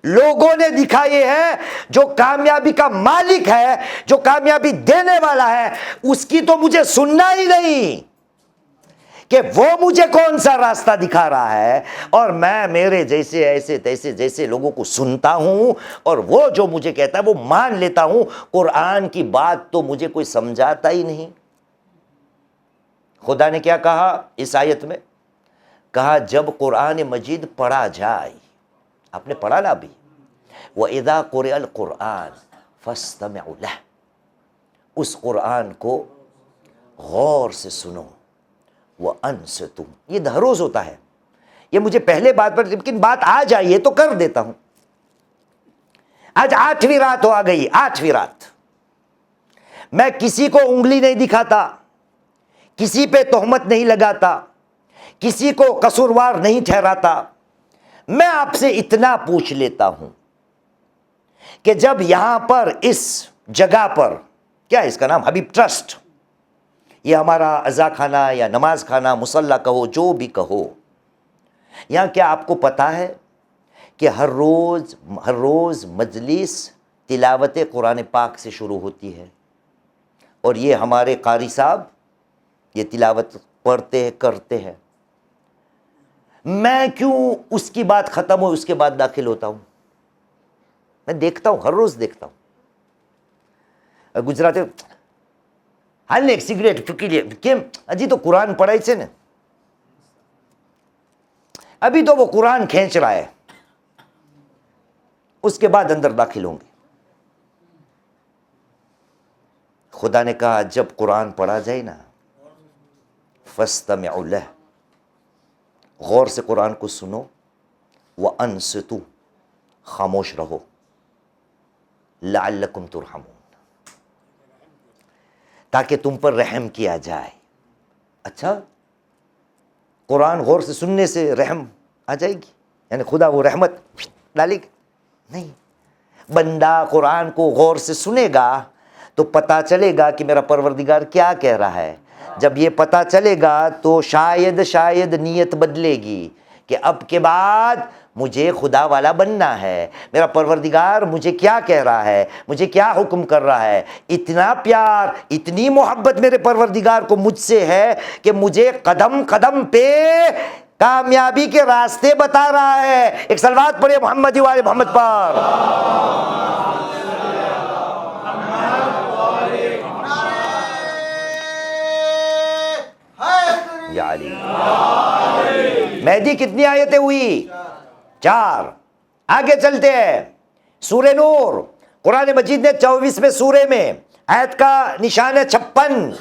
Speaker 1: لوگوں نے دکھائے ہیں. جو کامیابی کا مالک ہے، جو کامیابی دینے والا ہے، اس کی تو مجھے سننا ہی نہیں کہ وہ مجھے کون سا راستہ دکھا رہا ہے، اور میں میرے جیسے ایسے تیسے جیسے لوگوں کو سنتا ہوں اور وہ جو مجھے کہتا ہے وہ مان لیتا ہوں. قرآن کی بات تو مجھے کوئی سمجھاتا ہی نہیں. خدا نے کیا کہا اس آیت میں؟ کہا جب قرآن مجید پڑھا جائے، آپ نے پڑھا نا ابھی، وَإِذَا قُرِئَ الْقُرْآنُ فَاسْتَمِعُوا لَهُ، اس قرآن کو غور سے سنو. وَأَنصِتُوا، یہ ہر روز ہوتا ہے. یہ مجھے پہلے بات پر، لیکن بات آ جائیے تو کر دیتا ہوں. آج 8ویں رات آ گئی، 8ویں رات. میں کسی کو انگلی نہیں دکھاتا، کسی پہ تہمت نہیں لگاتا، کسی کو قصوروار نہیں ٹھہراتا. میں آپ سے اتنا پوچھ لیتا ہوں کہ جب یہاں پر اس جگہ پر، کیا ہے اس کا نام، حبیب ٹرسٹ، یہ ہمارا عزا خانہ یا نماز خانہ، مصلی کہو، جو بھی کہو، یہاں کیا آپ کو پتا ہے کہ ہر روز مجلس تلاوت قرآن پاک سے شروع ہوتی ہے، اور یہ ہمارے قاری صاحب یہ تلاوت پڑھتے ہیں، کرتے ہیں. میں کیوں اس کی بات ختم ہو اس کے بعد داخل ہوتا ہوں؟ میں دیکھتا ہوں، ہر روز دیکھتا ہوں. گجراتی حال نے ایک سگریٹ چکی لیے کیم اجی تو قرآن پڑھائی سے نا، ابھی تو وہ قرآن کھینچ رہا ہے، اس کے بعد اندر داخل ہوں گے. خدا نے کہا جب قرآن پڑھا جائے نا، فَاسْتَمِعُوا لَهُ، غور سے قرآن کو سنو. وَأَنصِتُوا، خاموش رہو. لَعَلَّكُمْ تُرْحَمُونَ، تاکہ تم پر رحم کیا جائے. اچھا، قرآن غور سے سننے سے رحم آ جائے گی؟ یعنی خدا وہ رحمت ڈالے گی؟ نہیں. بندہ قرآن کو غور سے سنے گا تو پتہ چلے گا کہ میرا پروردگار کیا کہہ رہا ہے. جب یہ پتہ چلے گا تو شاید نیت بدلے گی کہ اب کے بعد مجھے خدا والا بننا ہے. میرا پروردگار مجھے کیا کہہ رہا ہے، مجھے کیا حکم کر رہا ہے. اتنا پیار، اتنی محبت میرے پروردگار کو مجھ سے ہے کہ مجھے قدم قدم پہ کامیابی کے راستے بتا رہا ہے. ایک صلوات پڑھیے محمد و آل محمد پر. علی۔ مہدی کتنی آیتیں ہوئی؟ 4۔ آگے چلتے ہیں، سورہ نور، قرآن مجید نے 24ویں سورے میں آیت کا نشان ہے 56،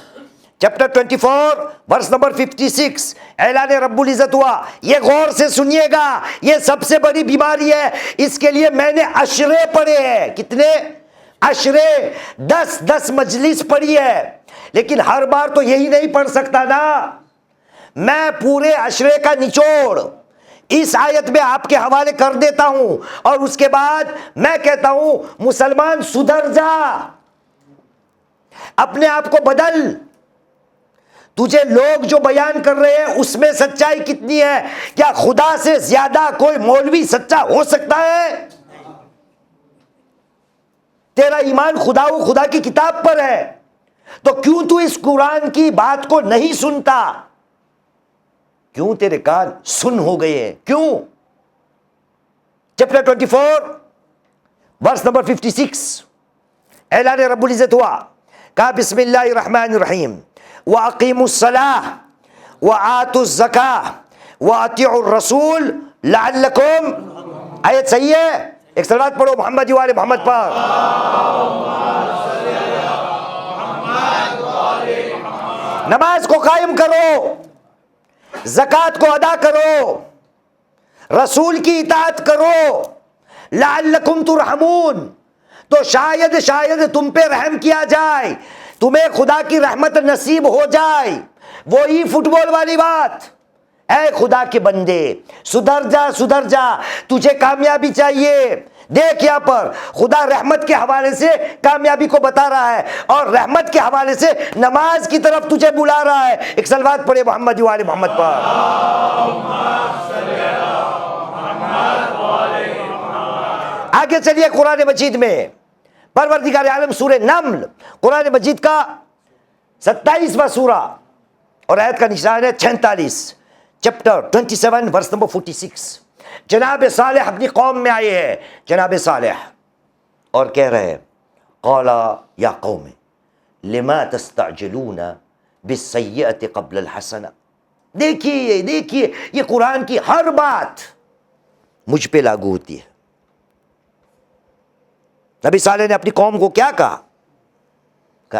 Speaker 1: چیپٹر 24 ورس نمبر 56، اعلان رب العزت ہوا۔ یہ غور سے سنیے گا، یہ سب سے بڑی بیماری ہے، اس کے لیے میں نے اشرے پڑھے ہیں۔ کتنے اشرے؟ 10 مجلس پڑھی ہے، لیکن ہر بار تو یہی نہیں پڑھ سکتا نا، میں پورے اشرے کا نچوڑ اس آیت میں آپ کے حوالے کر دیتا ہوں، اور اس کے بعد میں کہتا ہوں مسلمان سدھر جا، اپنے آپ کو بدل۔ تجھے لوگ جو بیان کر رہے ہیں اس میں سچائی کتنی ہے؟ کیا خدا سے زیادہ کوئی مولوی سچا ہو سکتا ہے؟ تیرا ایمان خدا کی کتاب پر ہے، تو کیوں تو اس قرآن کی بات کو نہیں سنتا؟ کیوں تیرے کان سن ہو گئے ہیں؟ کیوں؟ چیپٹر 24 ورس نمبر 56، اعلان رب العزت ہوا، کہا بسم اللہ الرحمن الرحیم، وَأَقِيمُوا الصَّلَاةَ وَآتُوا الزَّكَاةَ وَأَطِيعُوا الرَّسُولَ لَعَلَّكُمْ۔ آیت صحیح ہے؟ ایک صلوات پڑھو محمد والے محمد پر۔ نماز کو قائم کرو، زکوٰۃ کو ادا کرو، رسول کی اطاعت کرو، لعلکم ترحمون، تو شاید تم پہ رحم کیا جائے، تمہیں خدا کی رحمت نصیب ہو جائے۔ وہی فٹ بال والی بات، اے خدا کے بندے سدھر جا، تجھے کامیابی چاہیے۔ دیکھ یہاں پر خدا رحمت کے حوالے سے کامیابی کو بتا رہا ہے، اور رحمت کے حوالے سے نماز کی طرف تجھے بلا رہا ہے۔ ایک صلوات پڑھے محمد والے محمد پر۔ آگے چلیے قرآن مجید میں، پروردگار عالم سورہ نمل، قرآن مجید کا 27واں سورہ، اور آیت کا نشان ہے 46، چیپٹر 27 ورس نمبر 46۔ جناب صالح اپنی قوم میں آئے ہیں، جناب صالح، اور کہہ رہے ہیں قال یا قوم لما تستعجلون بالسیئۃ قبل الحسنہ۔ دیکھیے یہ قرآن کی ہر بات مجھ پہ لاگو ہوتی ہے۔ نبی صالح نے اپنی قوم کو کیا کہا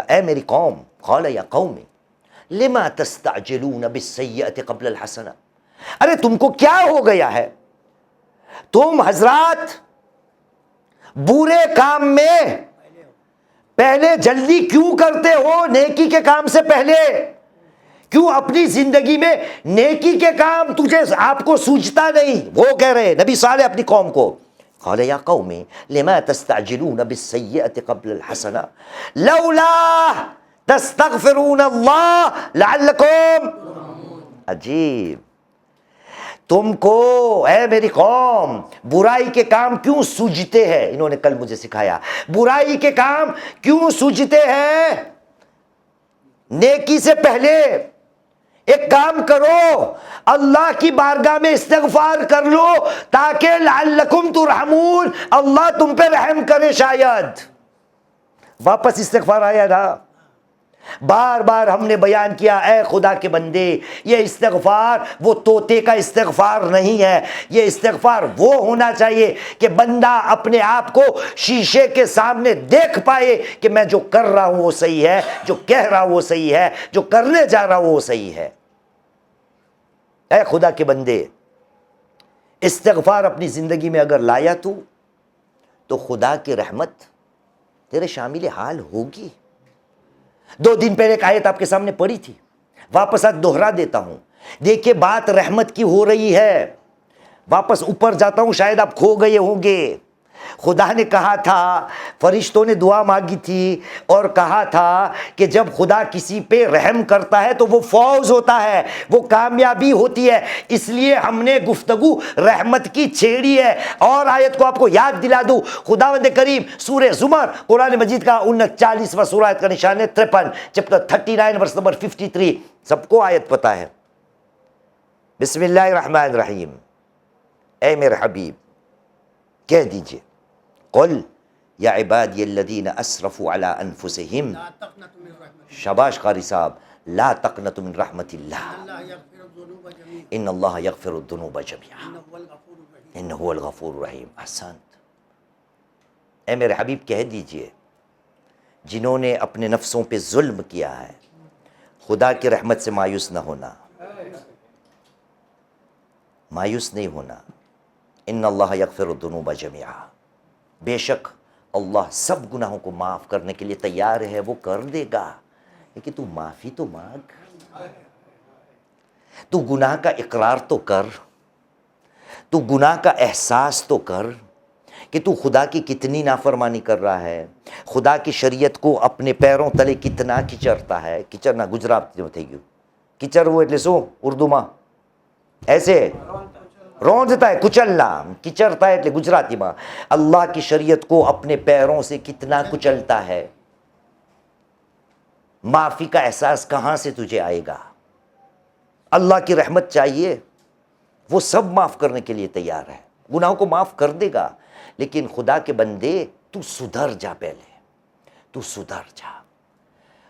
Speaker 1: اے میری قوم، قال یا قوم لما تستعجلون بالسیئۃ قبل الحسنہ، ارے تم کو کیا ہو گیا ہے؟ تم حضرات برے کام میں پہلے جلدی کیوں کرتے ہو نیکی کے کام سے پہلے؟ کیوں اپنی زندگی میں نیکی کے کام آپ کو سوچتا نہیں؟ وہ کہہ رہے نبی صالح اپنی قوم کو، قال یا قوم لما تستعجلون بالسیئۃ قبل الحسنہ لولا تستغفرون اللہ لعلکم۔ عجیب، تم کو اے میری قوم برائی کے کام کیوں سوجتے ہیں؟ انہوں نے کل مجھے سکھایا، برائی کے کام کیوں سوجتے ہیں؟ نیکی سے پہلے ایک کام کرو، اللہ کی بارگاہ میں استغفار کر لو تاکہ لعلکم ترحمون، اللہ تم پہ رحم کرے شاید۔ واپس استغفار آیا نا، بار بار ہم نے بیان کیا اے خدا کے بندے، یہ استغفار وہ طوطے کا استغفار نہیں ہے، یہ استغفار وہ ہونا چاہیے کہ بندہ اپنے آپ کو شیشے کے سامنے دیکھ پائے کہ میں جو کر رہا ہوں وہ صحیح ہے، جو کہہ رہا ہوں وہ صحیح ہے، جو کرنے جا رہا ہوں وہ صحیح ہے۔ اے خدا کے بندے، استغفار اپنی زندگی میں اگر لایا تو خدا کی رحمت تیرے شامل حال ہوگی۔ 2 دن پہلے ایک آیت آپ کے سامنے پڑھی تھی، واپس آج دوہرا دیتا ہوں۔ دیکھیے بات رحمت کی ہو رہی ہے، واپس اوپر جاتا ہوں، شاید آپ کھو گئے ہوں گے۔ خدا نے کہا تھا، فرشتوں نے دعا مانگی تھی اور کہا تھا کہ جب خدا کسی پہ رحم کرتا ہے تو وہ فوز ہوتا ہے، وہ کامیابی ہوتی ہے۔ اس لیے ہم نے گفتگو رحمت کی چھیڑی ہے۔ اور آیت کو آپ کو یاد دلا دوں، خداوند کریم سورہ زمر قرآن مجید کا 39واں سورہ، آیت کا نشان ہے 53، چیپٹر 39 ورس نمبر 53۔ سب کو آیت پتہ ہے۔ بسم اللہ الرحمن الرحیم، اے میرے حبیب کہہ دیجئے قل یا عبادی الذین اسرفوا علی انفسہم، شاباش قاری صاحب، لا تقنطوا من رحمت اللہ، ان اللہ یغفر الذنوب جميعا انہ هو الغفور الرحیم. احسنت. اے میرے حبیب کہہ دیجئے جنہوں نے اپنے نفسوں پہ ظلم کیا ہے خدا کی رحمت سے مایوس نہ ہونا، مایوس نہیں ہونا. ان اللہ یغفر الذنوب جميعا، بے شک اللہ سب گناہوں کو معاف کرنے کے لیے تیار ہے، وہ کر دے گا، لیکن تو معافی تو مانگ، تو گناہ کا اقرار تو کر، تو گناہ کا احساس تو کر کہ تو خدا کی کتنی نافرمانی کر رہا ہے، خدا کی شریعت کو اپنے پیروں تلے کتنا کچرتا ہے. کچرنا ગુજરાતીમાં થઈ ગયું. કચરવું એટલે શું ઉર્દુમાં? ایسے روندتا ہے، کچلنا. کچرتا ہے એટલે ગુજરાતીમાં اللہ کی شریعت کو اپنے پیروں سے کتنا کچلتا ہے. معافی کا احساس کہاں سے تجھے آئے گا؟ اللہ کی رحمت چاہیے، وہ سب معاف کرنے کے لیے تیار ہے، گناہوں کو معاف کر دے گا. لیکن خدا کے بندے تو سدھر جا، پہلے تو سدھر جا.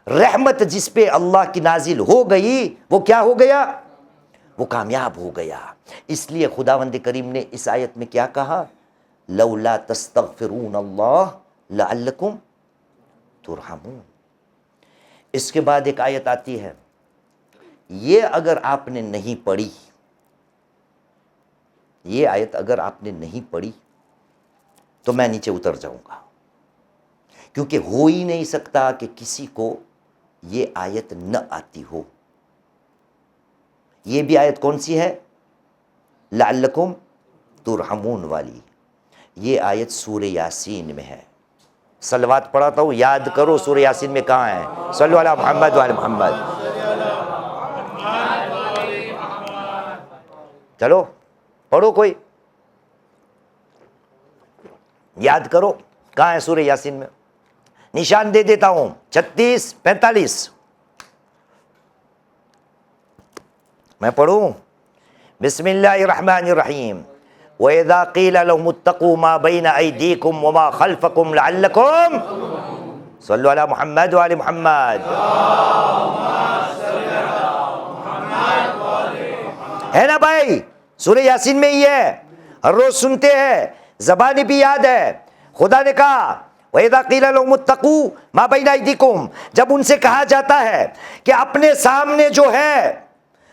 Speaker 1: رحمت جس پہ اللہ کی نازل ہو گئی وہ کیا ہو گیا؟ وہ کامیاب ہو گیا. اس لیے خداوند کریم نے اس آیت میں کیا کہا؟ لولا تستغفرون اللہ لعلکم ترحمون. اس کے بعد ایک آیت آتی ہے، یہ اگر آپ نے نہیں پڑھی، یہ آیت اگر آپ نے نہیں پڑھی تو میں نیچے اتر جاؤں گا، کیونکہ ہو ہی نہیں سکتا کہ کسی کو یہ آیت نہ آتی ہو. یہ بھی آیت کون سی ہے؟ لعلکم ترحمون والی. یہ آیت سورہ یاسین میں ہے. صلوات پڑھاتا ہوں، یاد کرو سورہ یاسین میں کہاں ہے. صلو علی محمد وعلی محمد. چلو پڑھو، کوئی یاد کرو کہاں ہے سورہ یاسین میں. نشان دے دیتا ہوں، 36 45. میں پڑھوں؟ بسم اللہ الرحمن الرحیم. وَإِذَا قِيلَ لَهُمُ اتَّقُوا مَا بَيْنَ أَيْدِيكُمْ وَمَا خَلْفَكُمْ لَعَلَّكُمْ صلوا علی محمد وعلی محمد. ہے نا بھائی؟ سورہ یاسین میں ہی ہے، ہر روز سنتے ہیں، زبانی بھی یاد ہے. خدا نے کہا وَإِذَا قِيلَ لَهُمُ اتَّقُوا مَا بَيْنَ أَيْدِيكُمْ، جب ان سے کہا جاتا ہے کہ اپنے سامنے جو ہے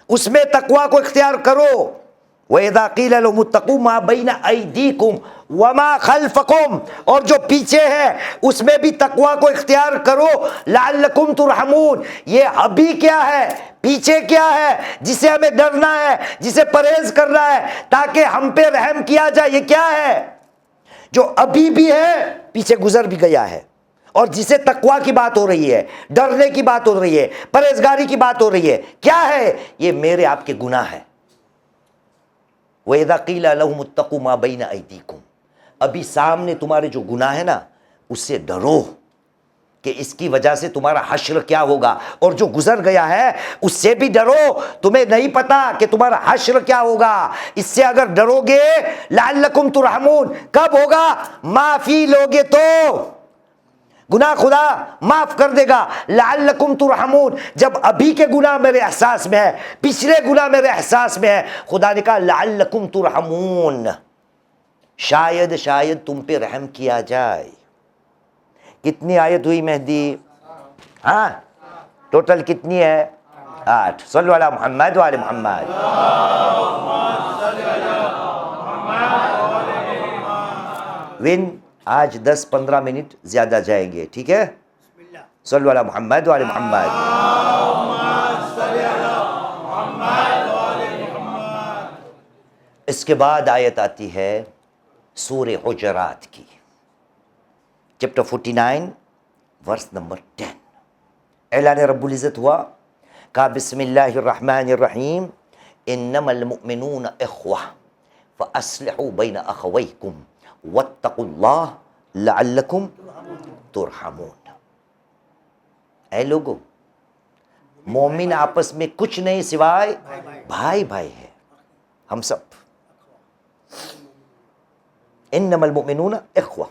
Speaker 1: اس میں تقوی کو اختیار کرو. وَإِذَا قِيلَ لَهُمُ اتَّقُوا مَا بَيْنَ أَيْدِيكُمْ وَمَا خَلْفَكُمْ، اور جو پیچھے ہے اس میں بھی تقوی کو اختیار کرو. لَعَلَّكُمْ تُرْحَمُونَ، یہ ابھی کیا ہے، پیچھے کیا ہے جسے ہمیں ڈرنا ہے، جسے پرہیز کرنا ہے تاکہ ہم پہ رحم کیا جائے. یہ کیا ہے جو ابھی بھی ہے، پیچھے گزر بھی گیا ہے، اور جسے تقوی کی بات ہو رہی ہے، ڈرنے کی بات ہو رہی ہے، پرہیزگاری کی بات ہو رہی ہے. کیا ہے یہ؟ میرے آپ کے گناہ ہے. وَإِذَا قِيلَ لَهُمُ اتَّقُوا مَا بَيْنَ أَيْدِيكُمْ، ابھی سامنے تمہارے جو گناہ ہے نا اس سے ڈرو کہ اس کی وجہ سے تمہارا حشر کیا ہوگا، اور جو گزر گیا ہے اس سے بھی ڈرو. تمہیں نہیں پتا کہ تمہارا حشر کیا ہوگا، اس سے اگر ڈرو گے لعلکم ترحمون. کب ہوگا؟ معافی لوگے تو گناہ خدا معاف کر دے گا. لعلکم ترحمون، جب ابھی کے گناہ میرے احساس میں ہے، پچھلے گناہ میرے احساس میں ہے، خدا نے کہا لعلکم ترحمون، شاید تم پہ رحم کیا جائے. کتنی آیت ہوئی مہدی؟ ہاں ٹوٹل کتنی ہے؟ 8. صلو علی محمد وعلی محمد. ون آج 10-15 منٹ زیادہ جائیں گے، ٹھیک ہے؟ صلو علی محمد وعلی محمد. اس کے بعد آیت آتی ہے سورہ حجرات کی، چیپٹر 49 ورس نمبر 10. اعلان رب العزت ہوا، کہا بسم اللہ الرحمن الرحیم انما المؤمنون اخوہ فاصلحوا بین اخویکم واتقوا اللہ لعلکم ترحمون. اے لوگو، مومن آپس میں کچھ نہیں سوائے بھائی بھائی ہے، ہم سب. انما المؤمنون اخوہ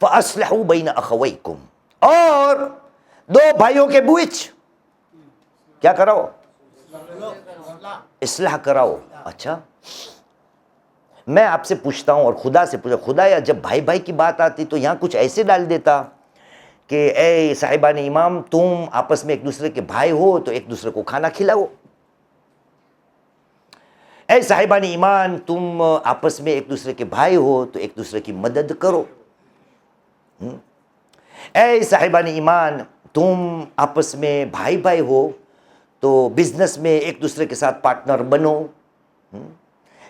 Speaker 1: فاصلحوا بین اخویکم، اور دو بھائیوں کے بیچ کیا کرو؟ اصلاح کراؤ. اچھا میں آپ سے پوچھتا ہوں اور خدا سے پوچھتا, خدا یا جب بھائی بھائی کی بات آتی تو یہاں کچھ ایسے ڈال دیتا کہ اے صاحبان ایمان تم آپس میں ایک دوسرے کے بھائی ہو تو ایک دوسرے کو کھانا کھلاؤ, اے صاحبان ایمان تم آپس میں ایک دوسرے کے بھائی ہو تو ایک دوسرے کی مدد کرو, اے صاحبان ایمان تم آپس میں بھائی بھائی ہو تو بزنس میں ایک دوسرے کے ساتھ پارٹنر بنو,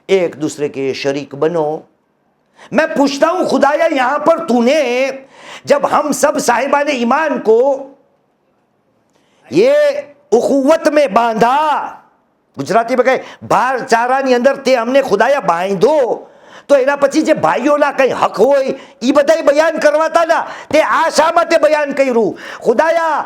Speaker 1: ایک دوسرے کے شریک بنو. میں پوچھتا ہوں خدایا یہاں پر تو نے جب ہم سب صاحبان ایمان کو یہ اخوت میں باندھا, گجراتی میں کہے بار چارانی اندر تے ہم نے خدایا باندھو, تو એના પછી જે ભાઈઓના કઈ હક હોય એ બધાય બયાન કરવાતા ના, તે આ શા માટે બયાન કર્યું? ખુદાયા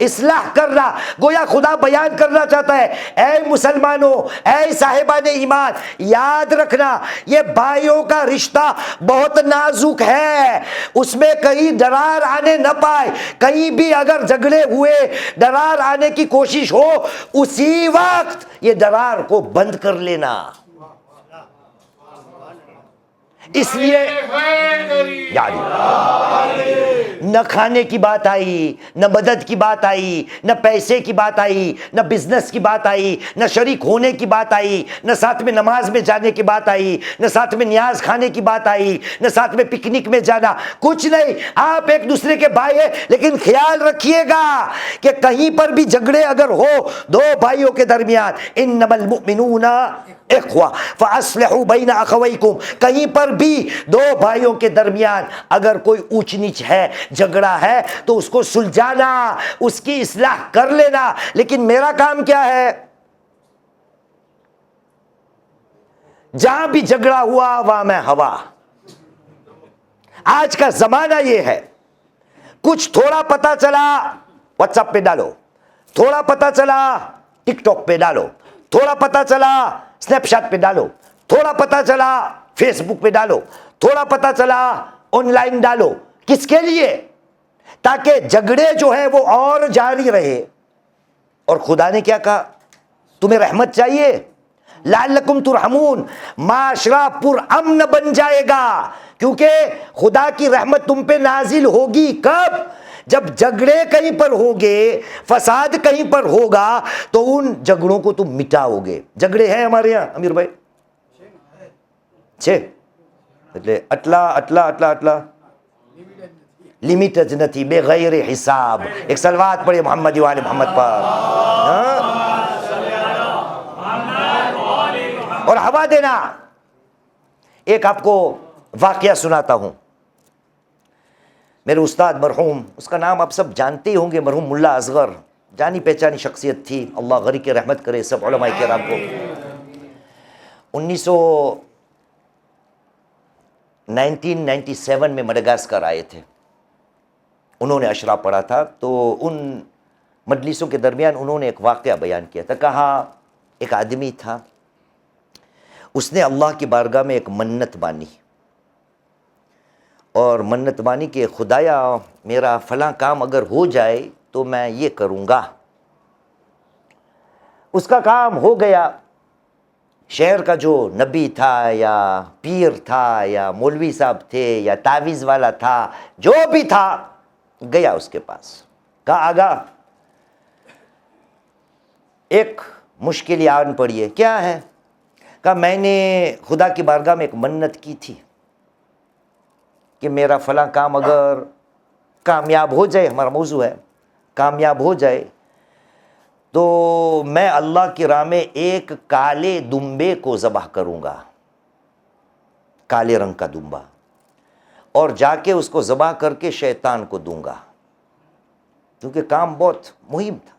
Speaker 1: اصلاح کرنا. گویا خدا بیان کرنا چاہتا ہے اے مسلمانوں, اے صاحبان ایمان, یاد رکھنا یہ بھائیوں کا رشتہ بہت نازک ہے, اس میں کہیں درار آنے نہ پائے. کہیں بھی اگر جھگڑے ہوئے درار آنے کی کوشش ہو اسی وقت یہ درار کو بند کر لینا. اس لیے یاد نہ کھانے کی بات آئی, نہ مدد کی بات آئی, نہ پیسے کی بات آئی, نہ بزنس کی بات آئی, نہ شریک ہونے کی بات آئی, نہ ساتھ میں نماز میں جانے کی بات آئی, نہ ساتھ میں نیاز کھانے کی بات آئی, نہ ساتھ میں پکنک میں جانا, کچھ نہیں. آپ ایک دوسرے کے بھائی ہیں لیکن خیال رکھیے گا کہ کہیں پر بھی جھگڑے اگر ہو دو بھائیوں کے درمیان, انما المؤمنون اخوہ فاصلحوا بین اخویکم, کہیں پر بھی دو بھائیوں کے درمیان اگر کوئی اونچ نیچ ہے, جھگڑا ہے, تو اس کو سلجھانا, اس کی اصلاح کر لینا. لیکن میرا کام کیا ہے؟ جہاں بھی جھگڑا ہوا وہاں میں ہوا. آج کا زمانہ یہ ہے, کچھ تھوڑا پتا چلا واٹس ایپ پہ ڈالو, تھوڑا پتا چلا ٹک ٹاک پہ ڈالو, تھوڑا پتا چلا اسنیپ شاٹ پہ ڈالو, تھوڑا پتا چلا فیس بک پہ ڈالو, تھوڑا پتا چلا آن لائن ڈالو. کس کے لیے؟ تاکہ جھگڑے جو ہے وہ اور جاری رہے. اور خدا نے کیا کہا؟ تمہیں رحمت چاہیے لعلکم ترحمون, معاشرہ پر امن بن جائے گا, کیونکہ خدا کی رحمت تم پہ نازل ہوگی کب؟ جب جھگڑے کہیں پر ہوں گے, فساد کہیں پر ہوگا تو ان جھگڑوں کو تم مٹاؤ گے. جھگڑے ہیں ہمارے یہاں امیر بھائی؟ اٹلا لمیٹڈ نہیں, بے غیر حساب. ایک صلوات پڑھے محمد وآل محمد پر, اور ہوا دینا. ایک آپ کو واقعہ سناتا ہوں. میرے استاد مرحوم, اس کا نام آپ سب جانتے ہی ہوں گے, مرحوم ملا اصغر, جانی پہچانی شخصیت تھی, اللہ غریق رحمت کرے سب علماء کرام کو. 1997 میں مڈغاسکر آئے تھے, انہوں نے اشرا پڑھا تھا, تو ان مجلسوں کے درمیان انہوں نے ایک واقعہ بیان کیا تھا. کہا ایک آدمی تھا, اس نے اللہ کی بارگاہ میں ایک منت مانی, اور منت مانی کہ خدایا میرا فلاں کام اگر ہو جائے تو میں یہ کروں گا. اس کا کام ہو گیا. شہر کا جو نبی تھا یا پیر تھا یا مولوی صاحب تھے یا تعویذ والا تھا, جو بھی تھا, گیا اس کے پاس. کہا آگا ایک مشکل آن پڑی ہے. کیا ہے؟ کہا میں نے خدا کی بارگاہ میں ایک منت کی تھی کہ میرا فلاں کام اگر کامیاب ہو جائے, ہمارا موضوع ہے کامیاب ہو جائے, تو میں اللہ کی راہ میں ایک کالے دمبے کو ذبح کروں گا, کالے رنگ کا دمبا, اور جا کے اس کو ذبح کر کے شیطان کو دوں گا, کیونکہ کام بہت مہم تھا.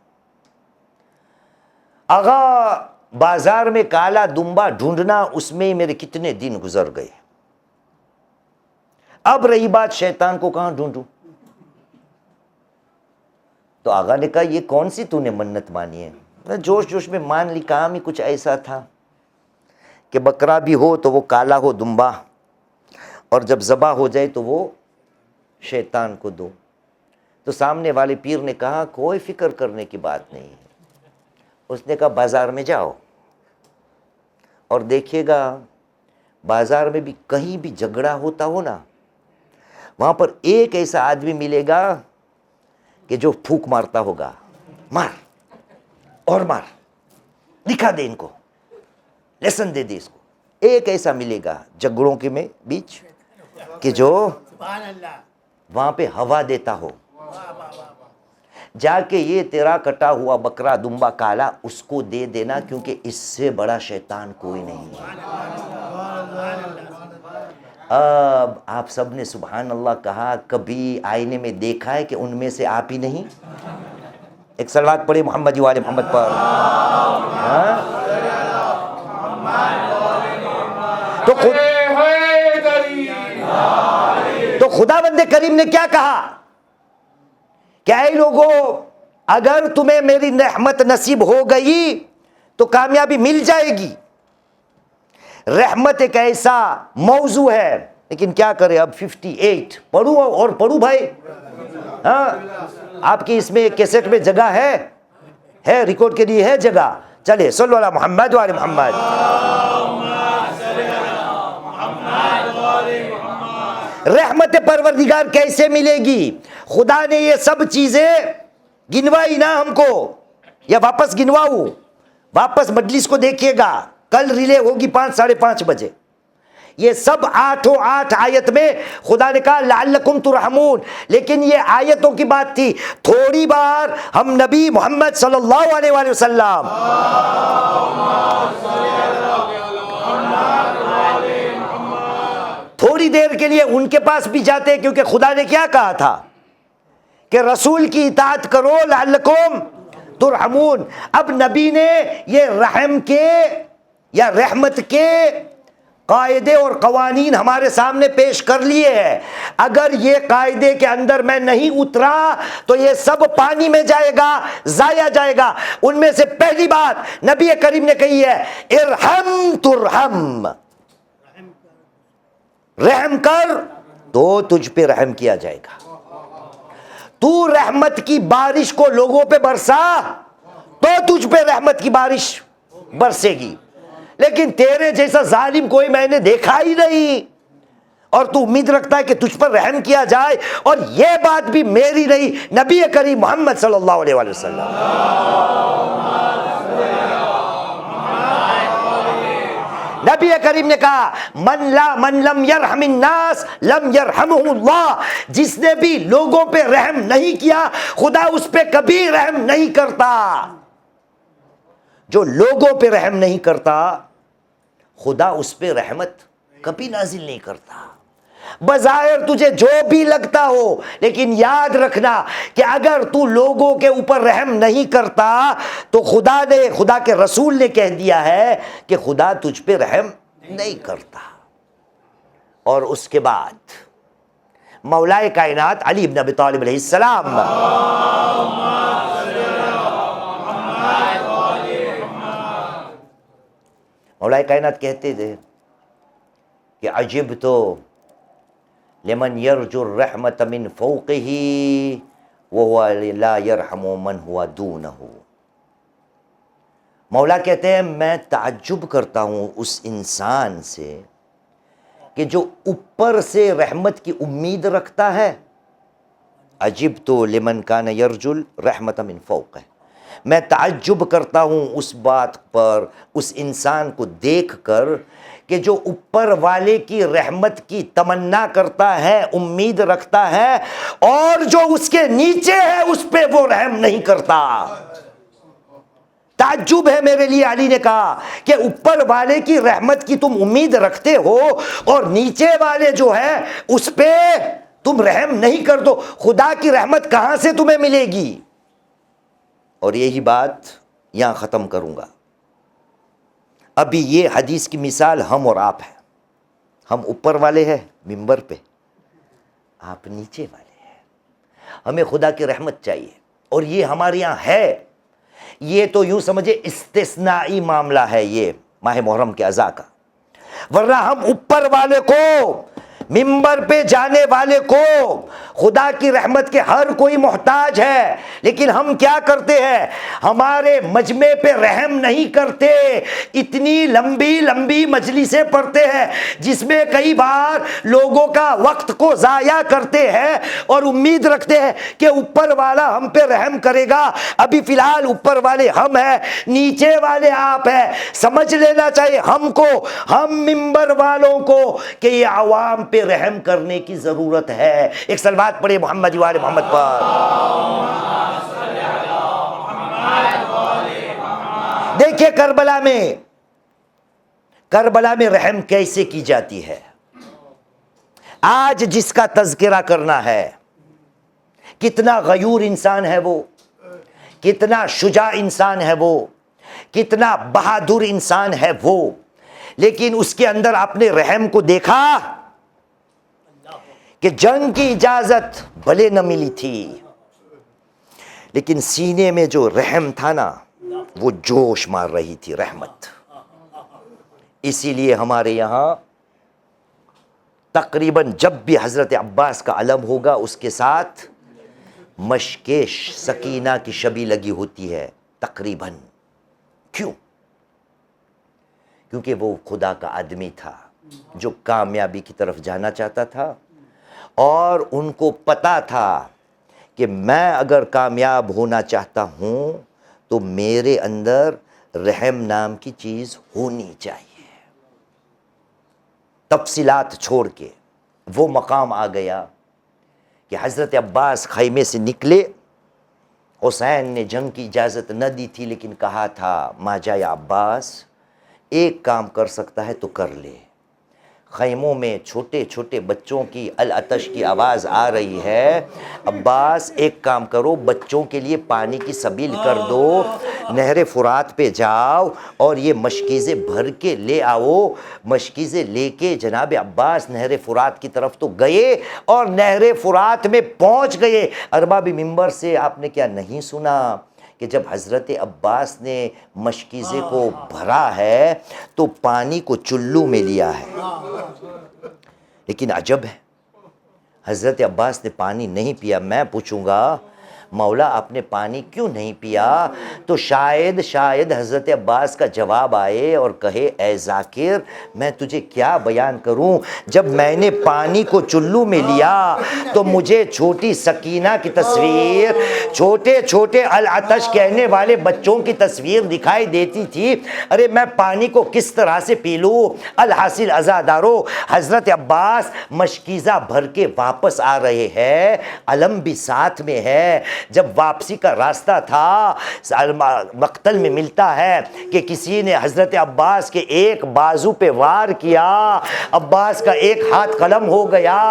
Speaker 1: آغا بازار میں کالا دمبا ڈھونڈنا, اس میں میرے کتنے دن گزر گئے. اب رہی بات شیطان کو کہاں ڈھونڈوں. تو آغا نے کہا یہ کون سی تو نے منت مانی ہے؟ میں جوش جوش میں مان لی. کام ہی کچھ ایسا تھا کہ بکرا بھی ہو تو وہ کالا ہو دمبا, اور جب ذبح ہو جائے تو وہ شیطان کو دو. تو سامنے والے پیر نے کہا کوئی فکر کرنے کی بات نہیں ہے. اس نے کہا بازار میں جاؤ اور دیکھیے گا بازار میں بھی کہیں بھی جھگڑا ہوتا ہو نا, وہاں پر ایک ایسا آدمی ملے گا کہ جو پھونک مارتا ہوگا, مار اور مار, دکھا دے ان کو, لیسن دے دے اس کو. ایک ایسا ملے گا جھگڑوں کے میں بیچ کہ جو وہاں پہ ہوا دیتا ہو. جا کے یہ تیرا کٹا ہوا بکرا دمبا کالا اس کو دے دینا, کیونکہ اس سے بڑا شیطان کوئی نہیں ہے. اب آپ سب نے سبحان اللہ کہا, کبھی آئینے میں دیکھا ہے کہ ان میں سے آپ ہی نہیں؟ ایک صلوات پڑھے محمد وآل محمد پر. تو خدا بند کریم نے کیا کہا کہ اے لوگوں, اگر تمہیں میری رحمت نصیب ہو گئی تو کامیابی مل جائے گی. رحمت ایک ایسا موضوع ہے, لیکن کیا کرے اب 58 پڑھوں اور پڑھوں بھائی. ہاں آپ کی اس میں کیسٹ میں جگہ ہے ریکارڈ کے لیے ہے جگہ. چلے صلو علی محمد وعلی محمد. رحمت پروردگار کیسے ملے گی؟ خدا نے یہ سب چیزیں گنوائی نا ہم کو, یا واپس گنواؤں؟ واپس مجلس کو دیکھیے گا, کل ریلے ہوگی 5 ساڑھے 5 بجے. یہ سب 8 آیت میں خدا نے کہا لعلکم ترحمون, لیکن یہ آیتوں کی بات تھی. تھوڑی بار ہم نبی محمد صلی اللہ علیہ وآلہ وسلم تھوڑی دیر کے لیے ان کے پاس بھی جاتے, کیونکہ خدا نے کیا کہا تھا کہ رسول کی اطاعت کرو لعلکم ترحمون. اب نبی نے یہ رحم کے یا رحمت کے قاعدے اور قوانین ہمارے سامنے پیش کر لیے ہیں. اگر یہ قاعدے کے اندر میں نہیں اترا تو یہ سب پانی میں جائے گا, ضائع جائے گا. ان میں سے پہلی بات نبی کریم نے کہی ہے ارحم ترحم, رحم کر تو تجھ پہ رحم کیا جائے گا. تو رحمت کی بارش کو لوگوں پہ برسا تو تجھ پہ رحمت کی بارش برسے گی. لیکن تیرے جیسا ظالم کوئی میں نے دیکھا ہی نہیں, اور تو امید رکھتا ہے کہ تجھ پر رحم کیا جائے. اور یہ بات بھی میری نہیں, نبی کریم محمد صلی اللہ علیہ وآلہ وسلم. نبی کریم نے کہا من لم یرحم الناس لم یرحمہ اللہ. جس نے بھی لوگوں پہ رحم نہیں کیا خدا اس پہ کبھی رحم نہیں کرتا. جو لوگوں پہ رحم نہیں کرتا خدا اس پہ رحمت کبھی نازل نہیں کرتا. بظاہر تجھے جو بھی لگتا ہو, لیکن یاد رکھنا کہ اگر تو لوگوں کے اوپر رحم نہیں کرتا تو خدا کے رسول نے کہہ دیا ہے کہ خدا تجھ پہ رحم نہیں کرتا. اور اس کے بعد مولائے کائنات علی بن ابی طالب علیہ السلام مولائے کائنات کہتے تھے کہ عجب تو لمن یرجو الرحمت من فوقہ وہو لا یرحم من ہوا دونہ. مولا کہتے ہیں میں تعجب کرتا ہوں اس انسان سے کہ جو اوپر سے رحمت کی امید رکھتا ہے. عجب تو لمن کان یرجو الرحمت من فوقہ. میں تعجب کرتا ہوں اس بات پر, اس انسان کو دیکھ کر کہ جو اوپر والے کی رحمت کی تمنا کرتا ہے, امید رکھتا ہے, اور جو اس کے نیچے ہے اس پہ وہ رحم نہیں کرتا. تعجب ہے میرے لیے, علی نے کہا کہ اوپر والے کی رحمت کی تم امید رکھتے ہو اور نیچے والے جو ہے اس پہ تم رحم نہیں کر دو, خدا کی رحمت کہاں سے تمہیں ملے گی؟ اور یہی بات یہاں ختم کروں گا. ابھی یہ حدیث کی مثال ہم اور آپ ہیں. ہم اوپر والے ہیں ممبر پہ, آپ نیچے والے ہیں. ہمیں خدا کی رحمت چاہیے, اور یہ ہمارے یہاں ہے. یہ تو یوں سمجھے استثنائی معاملہ ہے یہ ماہ محرم کے اذا کا, ورنہ ہم اوپر والے کو ممبر پہ جانے والے کو خدا کی رحمت کے ہر کوئی محتاج ہے، لیکن ہم کیا کرتے ہیں؟ ہمارے مجمع پہ رحم نہیں کرتے، اتنی لمبی لمبی مجلسیں پڑھتے ہیں جس میں کئی بار لوگوں کا وقت کو ضائع کرتے ہیں اور امید رکھتے ہیں کہ اوپر والا ہم پہ رحم کرے گا۔ ابھی فی الحال اوپر والے ہم ہیں، نیچے والے آپ ہیں۔ سمجھ لینا چاہیے ہم کو، ہم ممبر والوں کو، کہ یہ عوام پہ رحم کرنے کی ضرورت ہے۔ ایک صلوات پڑھے محمد وآل محمد پر۔ دیکھیے کربلا میں رحم کیسے کی جاتی ہے۔ آج جس کا تذکرہ کرنا ہے، کتنا غیور انسان ہے وہ، کتنا شجاع انسان ہے وہ، کتنا بہادر انسان ہے وہ، لیکن اس کے اندر آپ نے رحم کو دیکھا کہ جنگ کی اجازت بھلے نہ ملی تھی، لیکن سینے میں جو رحم تھا نا، وہ جوش مار رہی تھی رحمت۔ اسی لیے ہمارے یہاں تقریباً جب بھی حضرت عباس کا علم ہوگا، اس کے ساتھ مشک سکینہ کی شبی لگی ہوتی ہے تقریباً۔ کیوں؟ کیونکہ وہ خدا کا آدمی تھا جو کامیابی کی طرف جانا چاہتا تھا، اور ان کو پتا تھا کہ میں اگر کامیاب ہونا چاہتا ہوں تو میرے اندر رحم نام کی چیز ہونی چاہیے۔ تفصیلات چھوڑ کے وہ مقام آ گیا کہ حضرت عباس خیمے سے نکلے۔ حسین نے جنگ کی اجازت نہ دی تھی، لیکن کہا تھا ماجا یا عباس، ایک کام کر سکتا ہے تو کر لے۔ خیموں میں چھوٹے چھوٹے بچوں کی العطش کی آواز آ رہی ہے، عباس ایک کام کرو، بچوں کے لیے پانی کی سبیل کر دو، نہر فرات پہ جاؤ اور یہ مشکیزیں بھر کے لے آؤ۔ مشکیزیں لے کے جناب عباس نہر فرات کی طرف تو گئے، اور نہر فرات میں پہنچ گئے۔ ارباب ممبر سے آپ نے کیا نہیں سنا کہ جب حضرت عباس نے مشکیزے کو بھرا ہے تو پانی کو چلو میں لیا ہے، لیکن عجب ہے حضرت عباس نے پانی نہیں پیا۔ میں پوچھوں گا مولا آپ نے پانی کیوں نہیں پیا؟ تو شاید حضرت عباس کا جواب آئے اور کہے اے ذاکر، میں تجھے کیا بیان کروں، جب میں نے پانی کو چلو میں لیا تو مجھے چھوٹی سکینہ کی تصویر، چھوٹے چھوٹے العطش کہنے والے بچوں کی تصویر دکھائی دیتی تھی۔ ارے میں پانی کو کس طرح سے پی لوں؟ الحاصل عزادارو، حضرت عباس مشکیزہ بھر کے واپس آ رہے ہیں، علم بھی ساتھ میں ہے۔ جب واپسی کا راستہ تھا، مقتل میں ملتا ہے کہ کسی نے حضرت عباس کے ایک بازو پہ وار کیا، عباس کا ایک ہاتھ قلم ہو گیا۔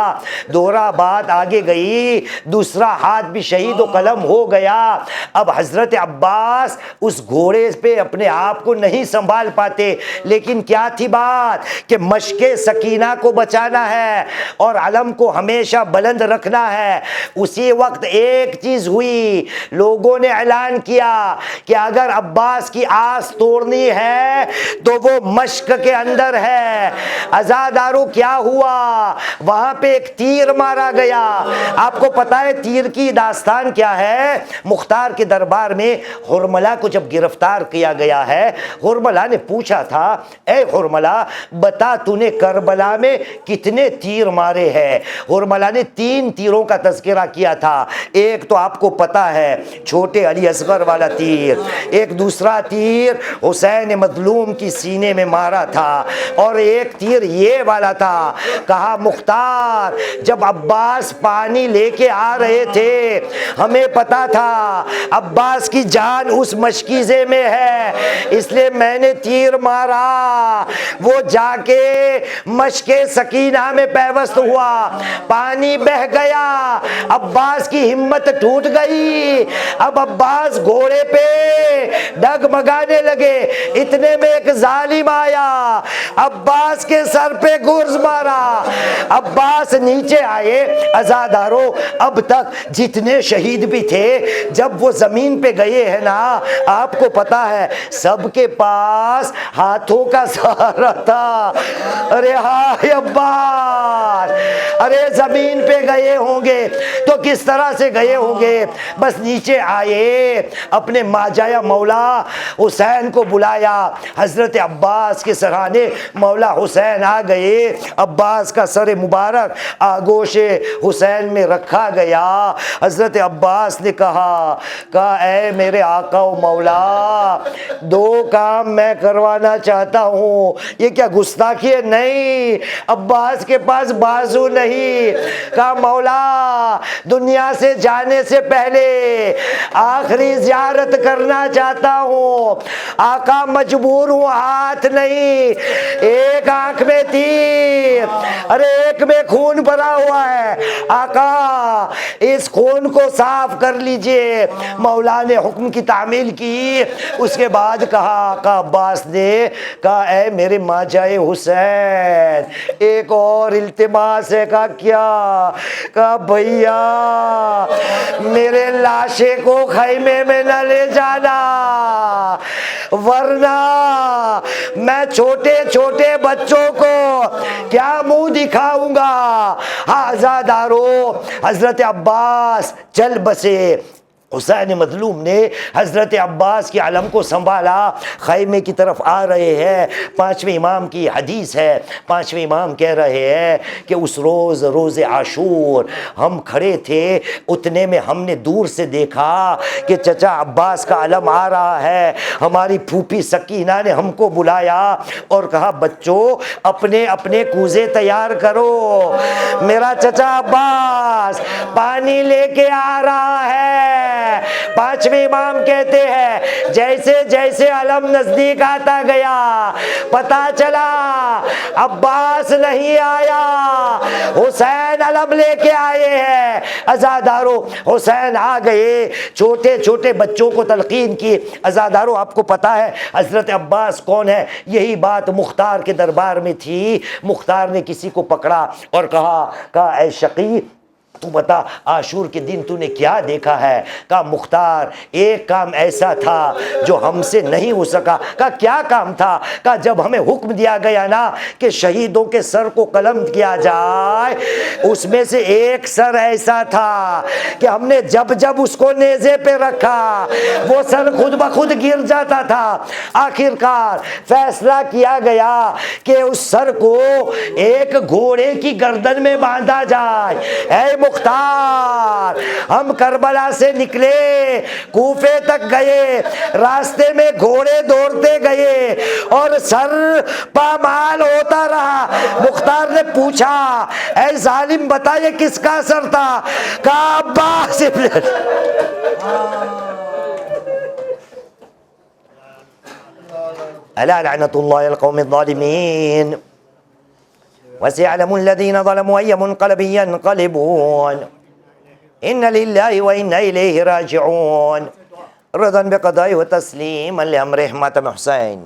Speaker 1: دوہرا بات آگے گئی، دوسرا ہاتھ بھی شہید و قلم ہو گیا۔ اب حضرت عباس اس گھوڑے پہ اپنے آپ کو نہیں سنبھال پاتے، لیکن کیا تھی بات کہ مشک سکینہ کو بچانا ہے اور علم کو ہمیشہ بلند رکھنا ہے۔ اسی وقت ایک چیز ہوئی، لوگوں نے اعلان کیا کہ اگر عباس کی آس توڑنی ہے تو وہ مشک کے اندر ہے۔ عزادارو کیا ہوا؟ وہاں پہ ایک تیر مارا گیا۔ آپ کو پتا ہے تیر کی داستان کیا ہے؟ مختار کے دربار میں حرملہ کو جب گرفتار کیا گیا ہے، حرملہ نے پوچھا تھا اے حرملہ بتا تو نے کربلا میں کتنے تیر مارے ہیں؟ حرملہ نے 3 تیروں کا تذکرہ کیا تھا۔ ایک تو آپ کو پتا ہے چھوٹے علی اصغر والا تیر، ایک دوسرا تیر حسین مظلوم کی سینے میں مارا تھا، اور ایک تیر یہ والا تھا۔ کہا مختار جب عباس پانی لے کے آ رہے تھے، ہمیں پتا تھا عباس کی جان اس مشکیزے میں ہے، اس لیے میں نے تیر مارا، وہ جا کے مشک سکینہ میں پیوست ہوا، پانی بہہ گیا، عباس کی ہمت ٹوٹ گئی. اب عباس گھوڑے پہ ڈگمگانے لگے. اتنے میں ایک ظالم آیا, عباس کے سر پہ گرز مارا. عباس نیچے آئے. عزادارو, اب تک جتنے شہید بھی تھے جب وہ زمین پہ گئے ہیں نا, آپ کو پتا ہے سب کے پاس ہاتھوں کا سہارا تھا. ارے ہائے عباس, ارے زمین پہ گئے ہوں گے تو کس طرح سے گئے ہوں گے. بس نیچے آئے, اپنے ماجایا مولا حسین کو بلایا. حضرت عباس کے سرانے مولا حسین آ گئے. عباس کا سر مبارک آگوش حسین میں رکھا گیا. حضرت عباس نے کہا اے میرے آقا و مولا, دو کام میں کروانا چاہتا ہوں. یہ کیا گستاخی ہے؟ نہیں, عباس کے پاس بازو نہیں. کہا مولا دنیا سے جانے سے پہلے آخری زیارت کرنا چاہتا ہوں. آقا مجبور ہوں, ہاتھ نہیں. ایک آنکھ میں تیر, ارے ایک میں خون بھرا ہوا ہے. آقا اس خون کو صاف کر لیجئے. مولا نے حکم کی تعمیل کی. اس کے بعد کہا, آقا عباس نے کہا اے میرے ماجائے حسین, ایک اور التماس ہے. کہا کیا؟ کہا بھیا میرے لاشے کو خیمے میں نہ لے جانا, ورنہ میں چھوٹے چھوٹے بچوں کو کیا منہ دکھاؤں گا. عزادارو, حضرت عباس چل بسے. حسین مظلوم نے حضرت عباس کے علم کو سنبھالا. خیمے کی طرف آ رہے ہیں. پانچویں امام کی حدیث ہے, پانچویں امام کہہ رہے ہیں کہ اس روز, روز عاشور, ہم کھڑے تھے. اتنے میں ہم نے دور سے دیکھا کہ چچا عباس کا علم آ رہا ہے. ہماری پھوپھی سکینہ نے ہم کو بلایا اور کہا بچوں اپنے اپنے کوزے تیار کرو, میرا چچا عباس پانی لے کے آ رہا ہے. پانچویں امام کہتے ہیں جیسے جیسے علم نزدیک آتا گیا پتا چلا عباس نہیں آیا, حسین علم لے کے آئے ہیں. عزادارو حسین آ گئے, چھوٹے چھوٹے بچوں کو تلقین کی. عزادارو آپ کو پتا ہے حضرت عباس کون ہے؟ یہی بات مختار کے دربار میں تھی. مختار نے کسی کو پکڑا اور کہا اے شقی تو بتا عاشور کے دن تو نے کیا دیکھا ہے؟ کہا مختار ایک کام ایسا تھا جو ہم سے نہیں ہو سکا. کہا کیا کام تھا؟ کہا جب ہمیں حکم دیا گیا نا کہ شہیدوں کے سر کو قلم کیا جائے, اس میں سے ایک سر ایسا تھا کہ ہم نے جب جب اس کو نیزے پہ رکھا وہ سر خود بخود گر جاتا تھا. آخر کار فیصلہ کیا گیا کہ اس سر کو ایک گھوڑے کی گردن میں باندھا جائے. اے مختار, ہم کربلا سے نکلے, کوفے تک گئے, راستے میں گھوڑے دوڑتے گئے اور سر پامال ہوتا رہا. مختار نے پوچھا اے ظالم بتا یہ کس کا سر تھا؟ کہا عباس ابن الا لعنت اللہ القوم الظالمین وسيعلم الذين ظلموا أي منقلب ينقلبون إن لله وإنا إليه راجعون. رضا بقضاء وتسليما لأمر حماتم حسين.